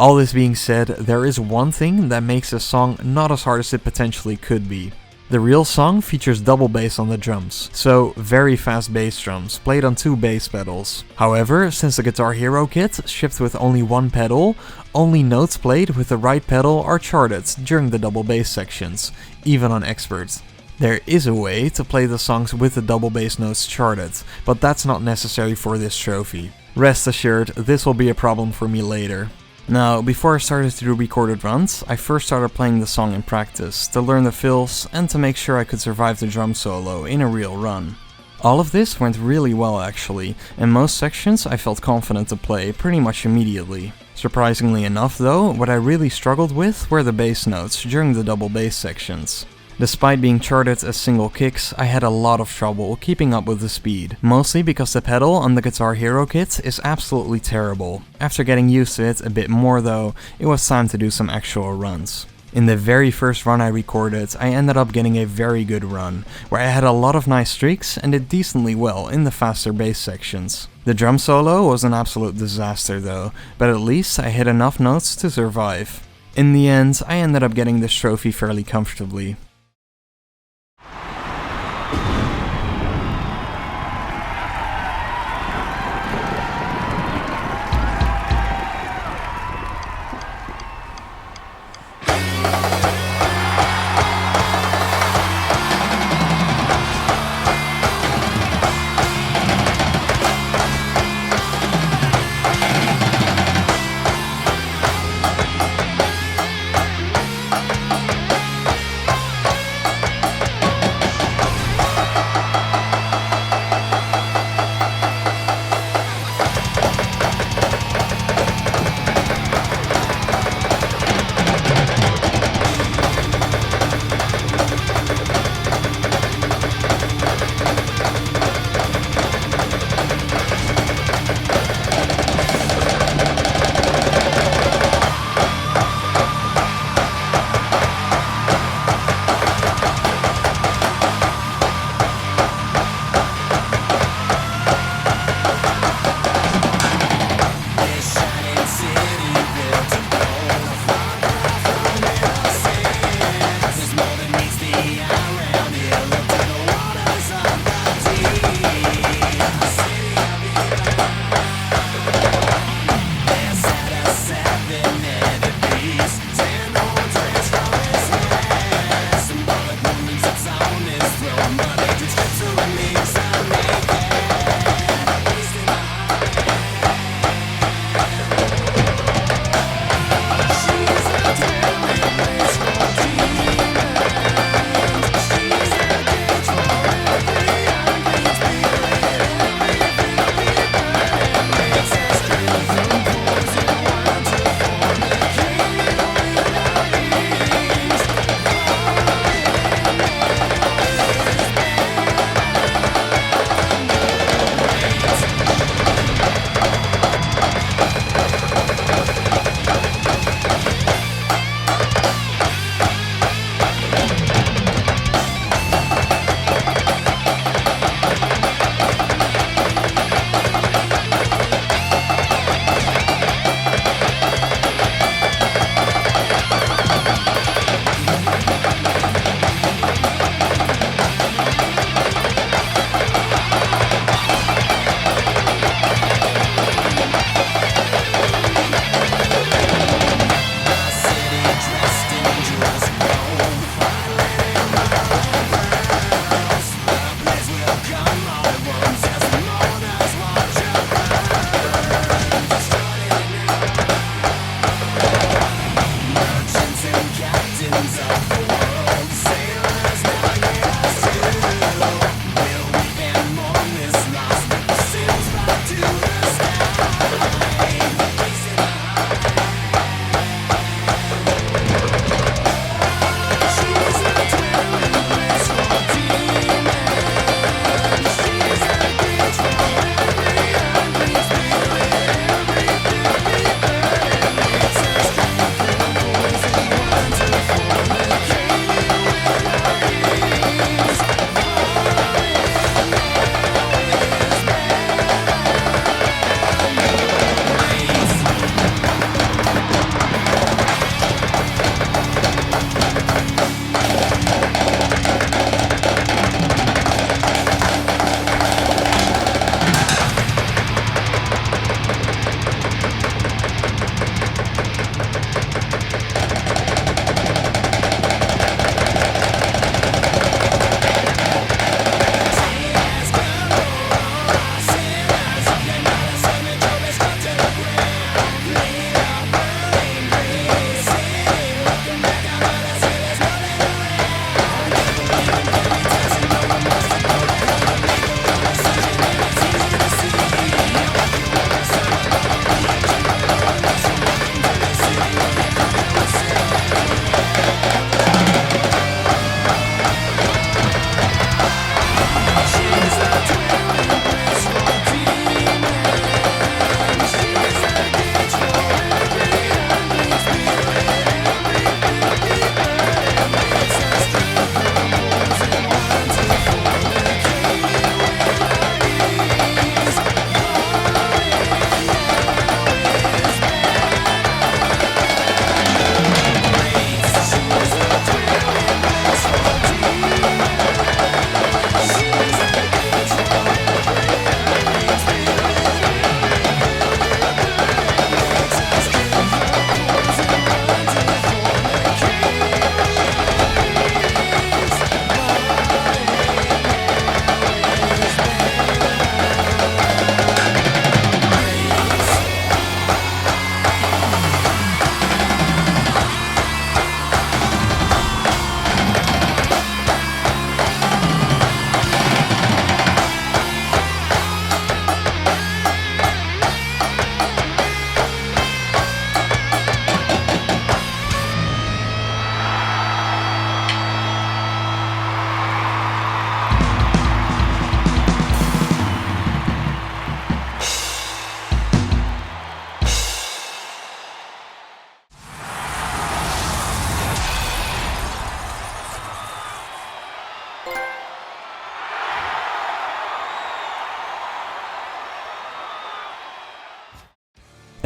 S1: All this being said, there is one thing that makes this song not as hard as it potentially could be. The real song features double bass on the drums, so very fast bass drums played on 2 bass pedals. However, since the Guitar Hero kit shipped with only 1 pedal, only notes played with the right pedal are charted during the double bass sections, even on expert. There is a way to play the songs with the double bass notes charted, but that's not necessary for this trophy. Rest assured, this will be a problem for me later. Now, before I started to do recorded runs, I first started playing the song in practice, to learn the fills and to make sure I could survive the drum solo in a real run. All of this went really well actually, and most sections I felt confident to play pretty much immediately. Surprisingly enough though, what I really struggled with were the bass notes during the double bass sections. Despite being charted as single kicks, I had a lot of trouble keeping up with the speed, mostly because the pedal on the Guitar Hero kit is absolutely terrible. After getting used to it a bit more though, it was time to do some actual runs. In the very first run I recorded, I ended up getting a very good run, where I had a lot of nice streaks and did decently well in the faster bass sections. The drum solo was an absolute disaster though, but at least I hit enough notes to survive. In the end, I ended up getting this trophy fairly comfortably.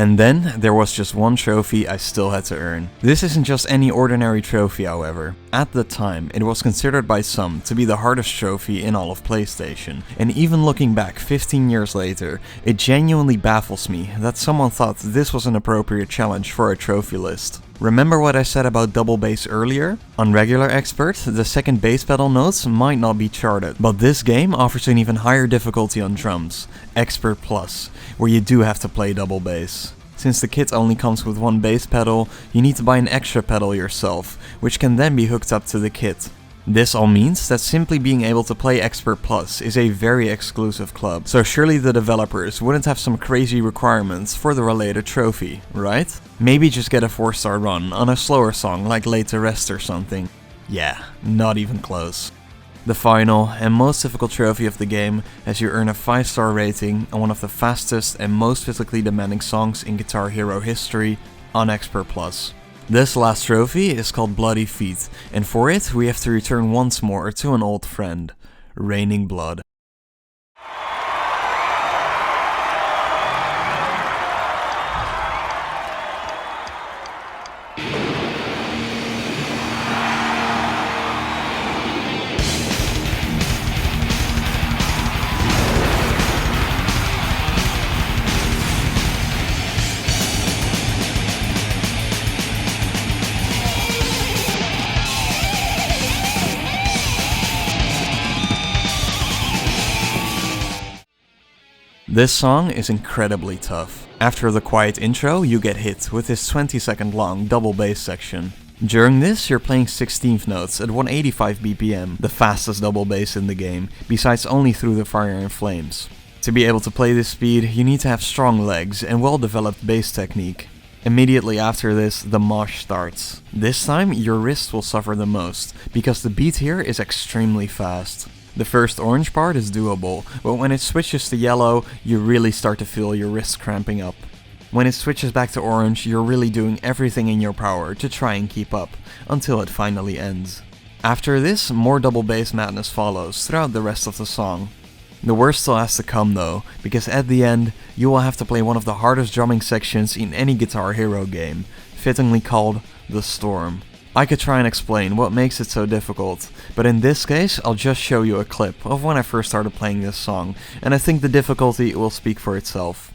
S1: And then there was just one trophy I still had to earn. This isn't just any ordinary trophy, however. At the time, it was considered by some to be the hardest trophy in all of PlayStation, and even looking back 15 years later, it genuinely baffles me that someone thought this was an appropriate challenge for a trophy list. Remember what I said about double bass earlier? On regular Expert, the second bass pedal notes might not be charted, but this game offers an even higher difficulty on drums, Expert Plus, where you do have to play double bass. Since the kit only comes with one bass pedal, you need to buy an extra pedal yourself, which can then be hooked up to the kit. This all means that simply being able to play Expert Plus is a very exclusive club, so surely the developers wouldn't have some crazy requirements for the related trophy, right? Maybe just get a 4-star run on a slower song like Laid to Rest or something. Yeah, not even close. The final and most difficult trophy of the game, as you earn a 5-star rating on one of the fastest and most physically demanding songs in Guitar Hero history on Expert Plus. This last trophy is called Bloody Feet, and for it we have to return once more to an old friend, Raining Blood. This song is incredibly tough. After the quiet intro, you get hit with this 20-second long double bass section. During this, you're playing 16th notes at 185 BPM, the fastest double bass in the game, besides only Through the Fire and Flames. To be able to play this speed, you need to have strong legs and well-developed bass technique. Immediately after this, the mosh starts. This time, your wrists will suffer the most, because the beat here is extremely fast. The first orange part is doable, but when it switches to yellow, you really start to feel your wrists cramping up. When it switches back to orange, you're really doing everything in your power to try and keep up, until it finally ends. After this, more double bass madness follows throughout the rest of the song. The worst still has to come though, because at the end, you will have to play one of the hardest drumming sections in any Guitar Hero game, fittingly called The Storm. I could try and explain what makes it so difficult, but in this case I'll just show you a clip of when I first started playing this song, and I think the difficulty will speak for itself.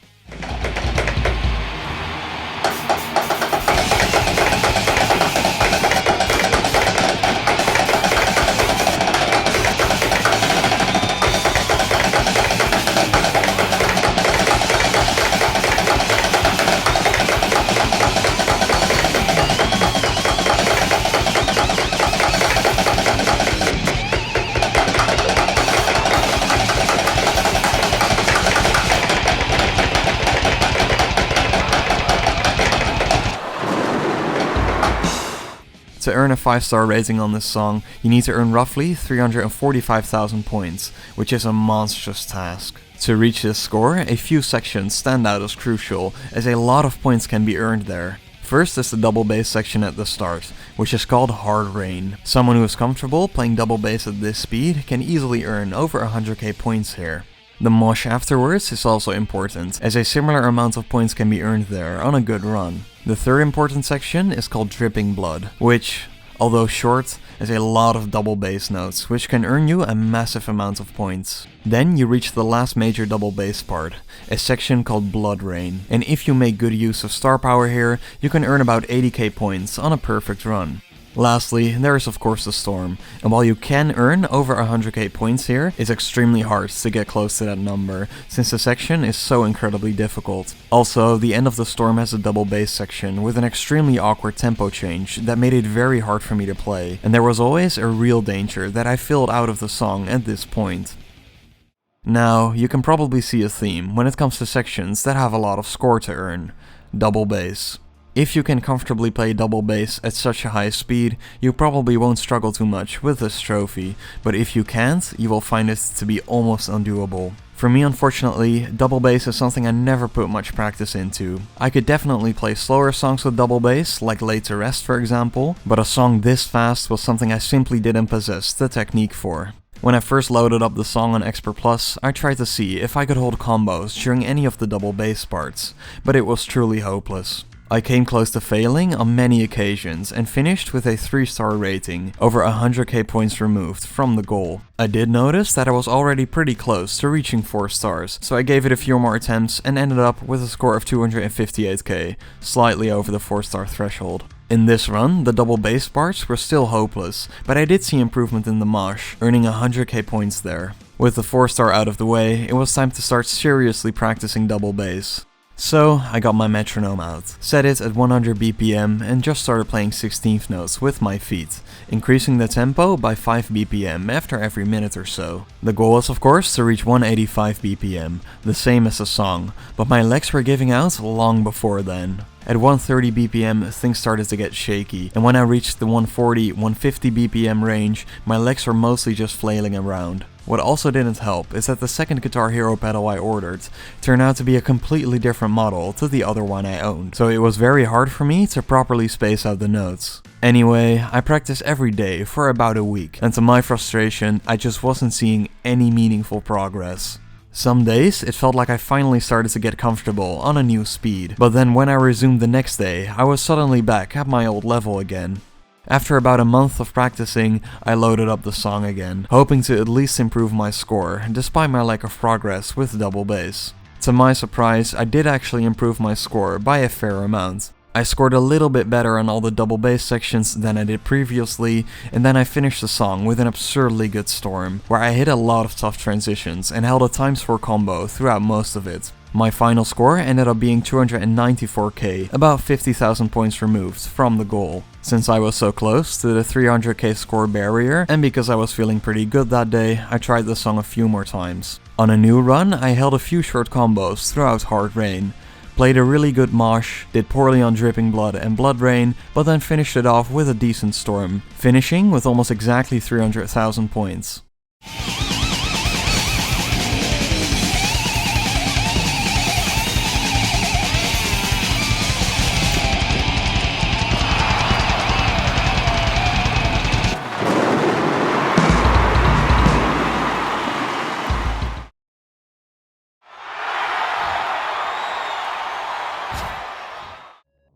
S1: To earn a 5-star rating on this song, you need to earn roughly 345,000 points, which is a monstrous task. To reach this score, a few sections stand out as crucial, as a lot of points can be earned there. First is the double bass section at the start, which is called Hard Rain. Someone who is comfortable playing double bass at this speed can easily earn over 100k points here. The mosh afterwards is also important, as a similar amount of points can be earned there on a good run. The third important section is called Dripping Blood, which, although short, has a lot of double bass notes, which can earn you a massive amount of points. Then you reach the last major double bass part, a section called Blood Rain, and if you make good use of star power here, you can earn about 80k points on a perfect run. Lastly, there is of course the Storm, and while you can earn over 100k points here, it's extremely hard to get close to that number, since the section is so incredibly difficult. Also, the end of the Storm has a double bass section with an extremely awkward tempo change that made it very hard for me to play, and there was always a real danger that I filled out of the song at this point. Now, you can probably see a theme when it comes to sections that have a lot of score to earn: double bass. If you can comfortably play double bass at such a high speed, you probably won't struggle too much with this trophy, but if you can't, you will find it to be almost undoable. For me, unfortunately, double bass is something I never put much practice into. I could definitely play slower songs with double bass, like Laid to Rest for example, but a song this fast was something I simply didn't possess the technique for. When I first loaded up the song on Expert Plus, I tried to see if I could hold combos during any of the double bass parts, but it was truly hopeless. I came close to failing on many occasions and finished with a 3-star rating, over 100k points removed from the goal. I did notice that I was already pretty close to reaching 4 stars, so I gave it a few more attempts and ended up with a score of 258k, slightly over the 4-star threshold. In this run, the double bass parts were still hopeless, but I did see improvement in the mosh, earning 100k points there. With the 4-star out of the way, it was time to start seriously practicing double bass. So, I got my metronome out, set it at 100 BPM and just started playing 16th notes with my feet, increasing the tempo by 5 BPM after every minute or so. The goal was of course to reach 185 BPM, the same as the song, but my legs were giving out long before then. At 130 BPM things started to get shaky, and when I reached the 140-150 BPM range, my legs were mostly just flailing around. What also didn't help is that the second Guitar Hero pedal I ordered turned out to be a completely different model to the other one I owned, so it was very hard for me to properly space out the notes. Anyway, I practiced every day for about a week, and to my frustration, I just wasn't seeing any meaningful progress. Some days, it felt like I finally started to get comfortable on a new speed, but then when I resumed the next day, I was suddenly back at my old level again. After about a month of practicing, I loaded up the song again, hoping to at least improve my score, despite my lack of progress with double bass. To my surprise, I did actually improve my score by a fair amount. I scored a little bit better on all the double bass sections than I did previously, and then I finished the song with an absurdly good storm, where I hit a lot of tough transitions and held a ×4 combo throughout most of it. My final score ended up being 294k, about 50,000 points removed from the goal. Since I was so close to the 300k score barrier, and because I was feeling pretty good that day, I tried the song a few more times. On a new run, I held a few short combos throughout Hard Rain, played a really good mosh, did poorly on Dripping Blood and Blood Rain, but then finished it off with a decent storm, finishing with almost exactly 300,000 points.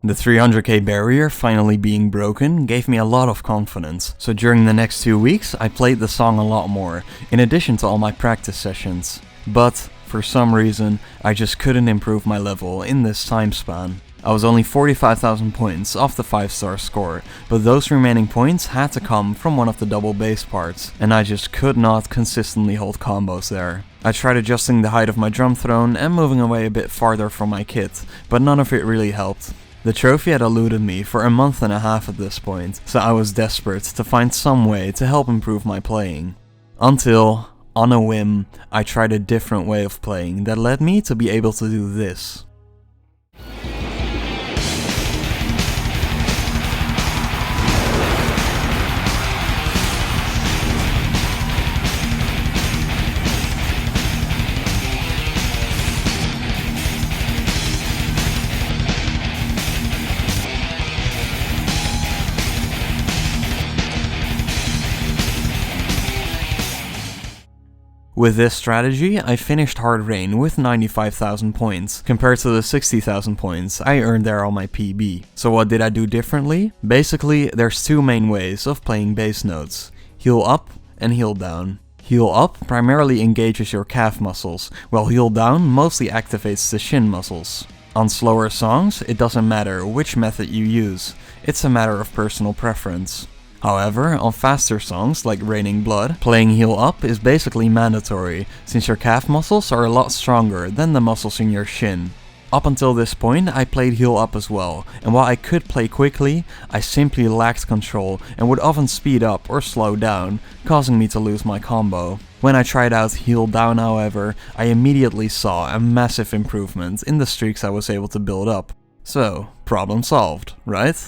S1: The 300k barrier finally being broken gave me a lot of confidence, so during the next 2 weeks I played the song a lot more, in addition to all my practice sessions. But, for some reason, I just couldn't improve my level in this time span. I was only 45,000 points off the 5-star score, but those remaining points had to come from one of the double bass parts, and I just could not consistently hold combos there. I tried adjusting the height of my drum throne and moving away a bit farther from my kit, but none of it really helped. The trophy had eluded me for a month and a half at this point, so I was desperate to find some way to help improve my playing. Until, on a whim, I tried a different way of playing that led me to be able to do this. With this strategy, I finished Hard Rain with 95,000 points, compared to the 60,000 points I earned there on my PB. So what did I do differently? Basically, there's two main ways of playing bass notes: heel up and heel down. Heel up primarily engages your calf muscles, while heel down mostly activates the shin muscles. On slower songs, it doesn't matter which method you use, it's a matter of personal preference. However, on faster songs like Raining Blood, playing heel up is basically mandatory, since your calf muscles are a lot stronger than the muscles in your shin. Up until this point, I played heel up as well, and while I could play quickly, I simply lacked control and would often speed up or slow down, causing me to lose my combo. When I tried out heel down, however, I immediately saw a massive improvement in the streaks I was able to build up. So, problem solved, right?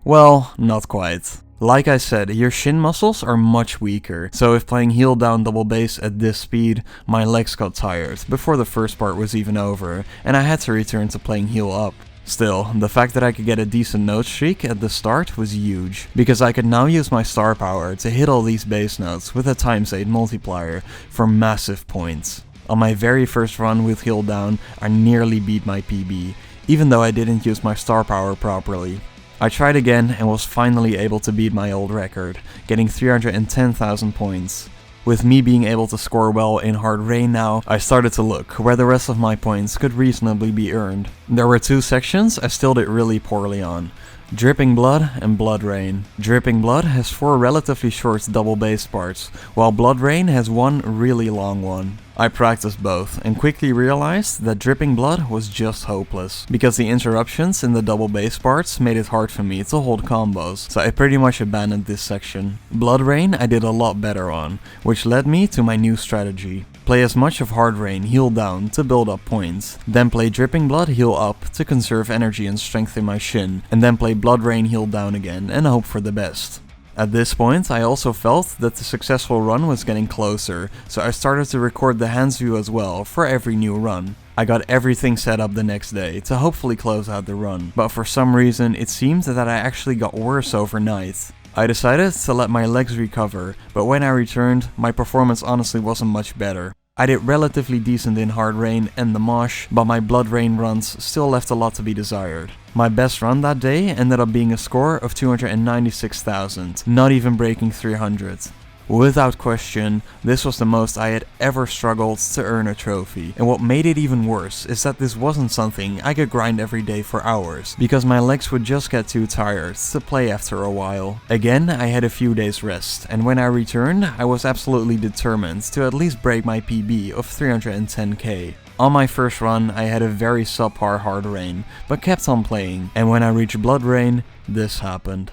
S1: Well, not quite. Like I said, your shin muscles are much weaker, so if playing heel down double bass at this speed, my legs got tired before the first part was even over, and I had to return to playing heel up. Still, the fact that I could get a decent note streak at the start was huge, because I could now use my star power to hit all these bass notes with a ×8 multiplier for massive points. On my very first run with Heal Down, I nearly beat my PB, even though I didn't use my star power properly. I tried again and was finally able to beat my old record, getting 310,000 points. With me being able to score well in Hard Rain now, I started to look where the rest of my points could reasonably be earned. There were two sections I still did really poorly on: Dripping Blood and Blood Rain. Dripping Blood has 4 relatively short double bass parts, while Blood Rain has 1 really long one. I practiced both and quickly realized that Dripping Blood was just hopeless, because the interruptions in the double bass parts made it hard for me to hold combos, so I pretty much abandoned this section. Blood Rain I did a lot better on, which led me to my new strategy. Play as much of Hard Rain Heal Down to build up points, then play Dripping Blood Heal Up to conserve energy and strengthen my shin, and then play Blood Rain Heal Down again and hope for the best. At this point, I also felt that the successful run was getting closer, so I started to record the hands view as well for every new run. I got everything set up the next day to hopefully close out the run, but for some reason it seemed that I actually got worse overnight. I decided to let my legs recover, but when I returned, my performance honestly wasn't much better. I did relatively decent in Hard Rain and the Mosh, but my Blood Rain runs still left a lot to be desired. My best run that day ended up being a score of 296,000, not even breaking 300. Without question, this was the most I had ever struggled to earn a trophy, and what made it even worse is that this wasn't something I could grind every day for hours, because my legs would just get too tired to play after a while. Again, I had a few days rest, and when I returned, I was absolutely determined to at least break my PB of 310k. On my first run, I had a very subpar Hard Rain, but kept on playing, and when I reached Blood Rain, this happened.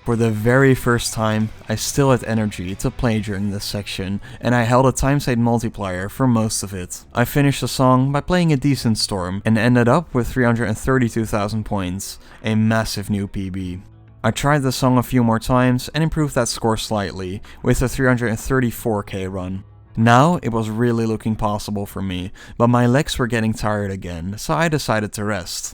S1: For the very first time, I still had energy to play during this section, and I held a ×8 multiplier for most of it. I finished the song by playing a decent storm, and ended up with 332,000 points, a massive new PB. I tried the song a few more times and improved that score slightly, with a 334k run. Now it was really looking possible for me, but my legs were getting tired again, so I decided to rest.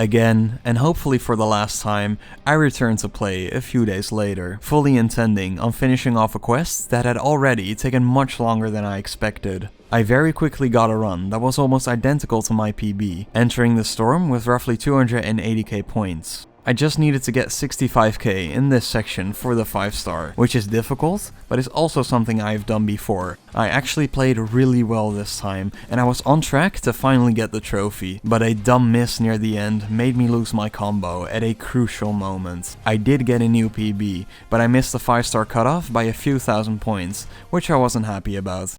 S1: Again, and hopefully for the last time, I returned to play a few days later, fully intending on finishing off a quest that had already taken much longer than I expected. I very quickly got a run that was almost identical to my PB, entering the storm with roughly 280k points. I just needed to get 65k in this section for the 5-star, which is difficult, but is also something I've done before. I actually played really well this time, and I was on track to finally get the trophy, but a dumb miss near the end made me lose my combo at a crucial moment. I did get a new PB, but I missed the 5-star cutoff by a few thousand points, which I wasn't happy about.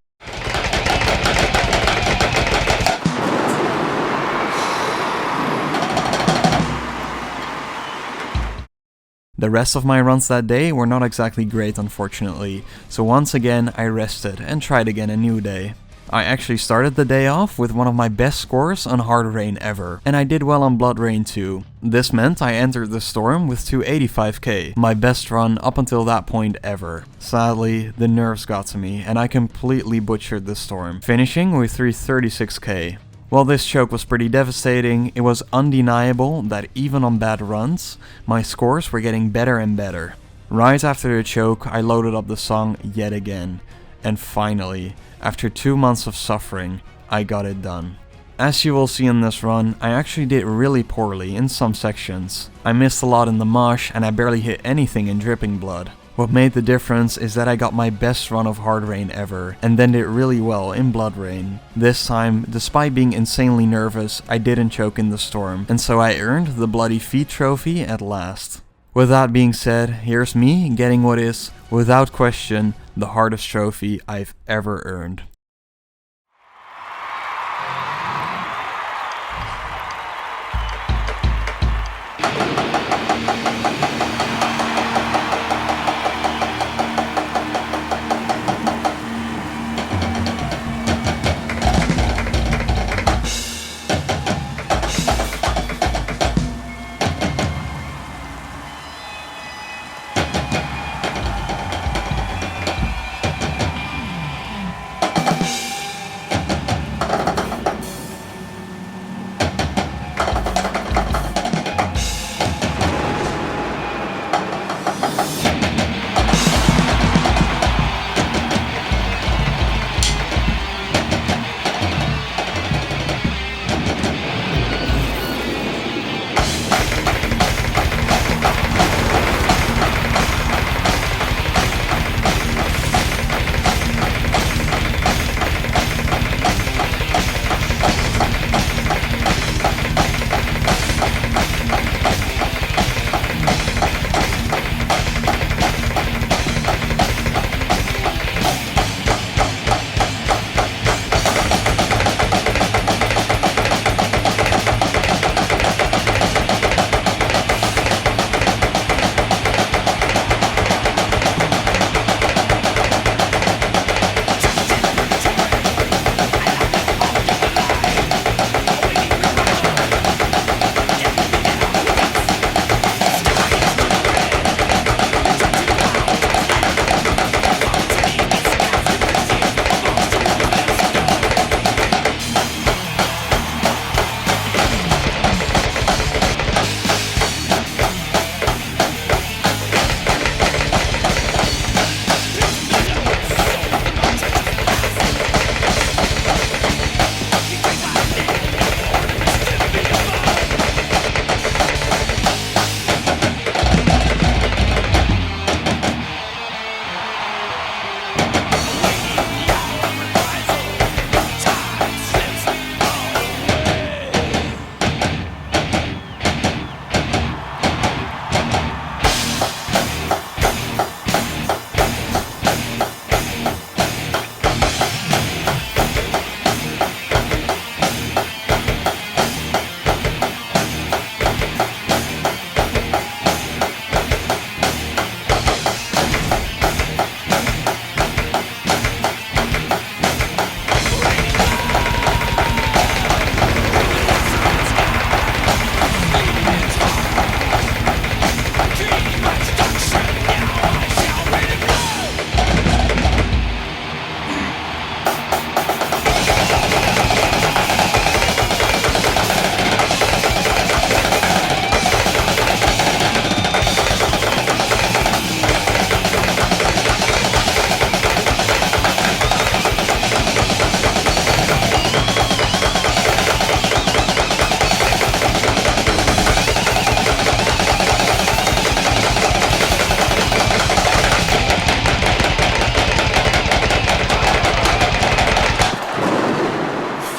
S1: The rest of my runs that day were not exactly great, unfortunately, so once again I rested and tried again a new day. I actually started the day off with one of my best scores on Hard Rain ever, and I did well on Blood Rain too. This meant I entered the storm with 285k, my best run up until that point ever. Sadly, the nerves got to me and I completely butchered the storm, finishing with 336k. While this choke was pretty devastating, it was undeniable that even on bad runs, my scores were getting better and better. Right after the choke, I loaded up the song yet again, and finally, after 2 months of suffering, I got it done. As you will see in this run, I actually did really poorly in some sections. I missed a lot in the Mosh and I barely hit anything in Dripping Blood. What made the difference is that I got my best run of Hard Rain ever, and then did really well in Blood Rain. This time, despite being insanely nervous, I didn't choke in the storm, and so I earned the Bloody Feet trophy at last. With that being said, here's me getting what is, without question, the hardest trophy I've ever earned.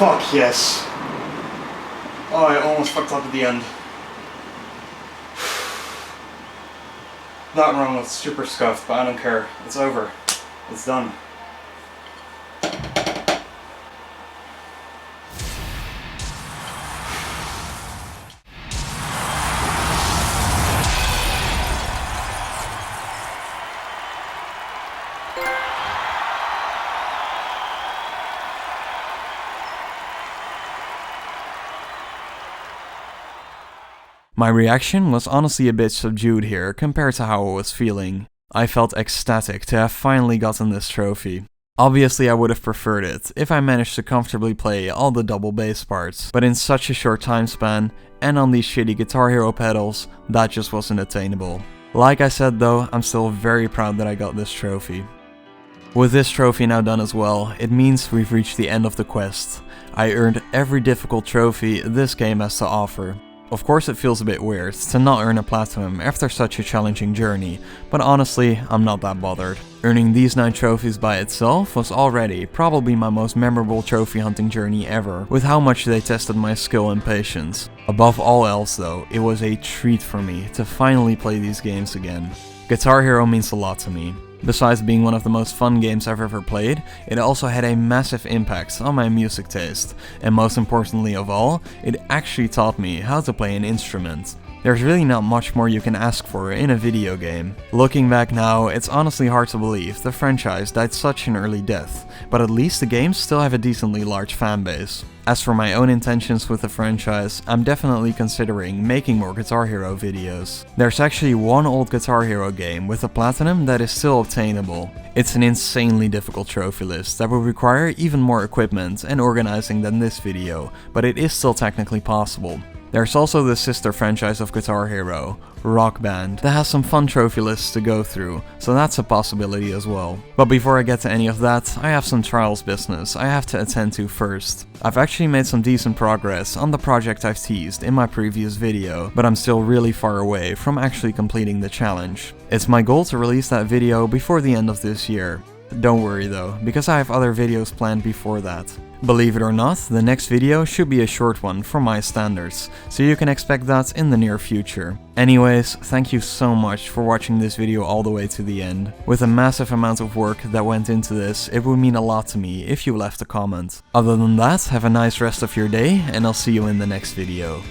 S2: Fuck yes. Oh, I almost fucked up at the end. That run was super scuffed, but I don't care. It's over. It's done.
S1: My reaction was honestly a bit subdued here compared to how I was feeling. I felt ecstatic to have finally gotten this trophy. Obviously I would have preferred it if I managed to comfortably play all the double bass parts, but in such a short time span, and on these shitty Guitar Hero pedals, that just wasn't attainable. Like I said though, I'm still very proud that I got this trophy. With this trophy now done as well, it means we've reached the end of the quest. I earned every difficult trophy this game has to offer. Of course it feels a bit weird to not earn a platinum after such a challenging journey, but honestly, I'm not that bothered. Earning these 9 trophies by itself was already probably my most memorable trophy hunting journey ever, with how much they tested my skill and patience. Above all else though, it was a treat for me to finally play these games again. Guitar Hero means a lot to me. Besides being one of the most fun games I've ever played, it also had a massive impact on my music taste, and most importantly of all, it actually taught me how to play an instrument. There's really not much more you can ask for in a video game. Looking back now, it's honestly hard to believe the franchise died such an early death, but at least the games still have a decently large fanbase. As for my own intentions with the franchise, I'm definitely considering making more Guitar Hero videos. There's actually one old Guitar Hero game with a platinum that is still obtainable. It's an insanely difficult trophy list that will require even more equipment and organizing than this video, but it is still technically possible. There's also the sister franchise of Guitar Hero, Rock Band, that has some fun trophy lists to go through, so that's a possibility as well. But before I get to any of that, I have some trials business I have to attend to first. I've actually made some decent progress on the project I've teased in my previous video, but I'm still really far away from actually completing the challenge. It's my goal to release that video before the end of this year. Don't worry though, because I have other videos planned before that. Believe it or not, the next video should be a short one for my standards, so you can expect that in the near future. Anyways, thank you so much for watching this video all the way to the end. With a massive amount of work that went into this, it would mean a lot to me if you left a comment. Other than that, have a nice rest of your day, and I'll see you in the next video.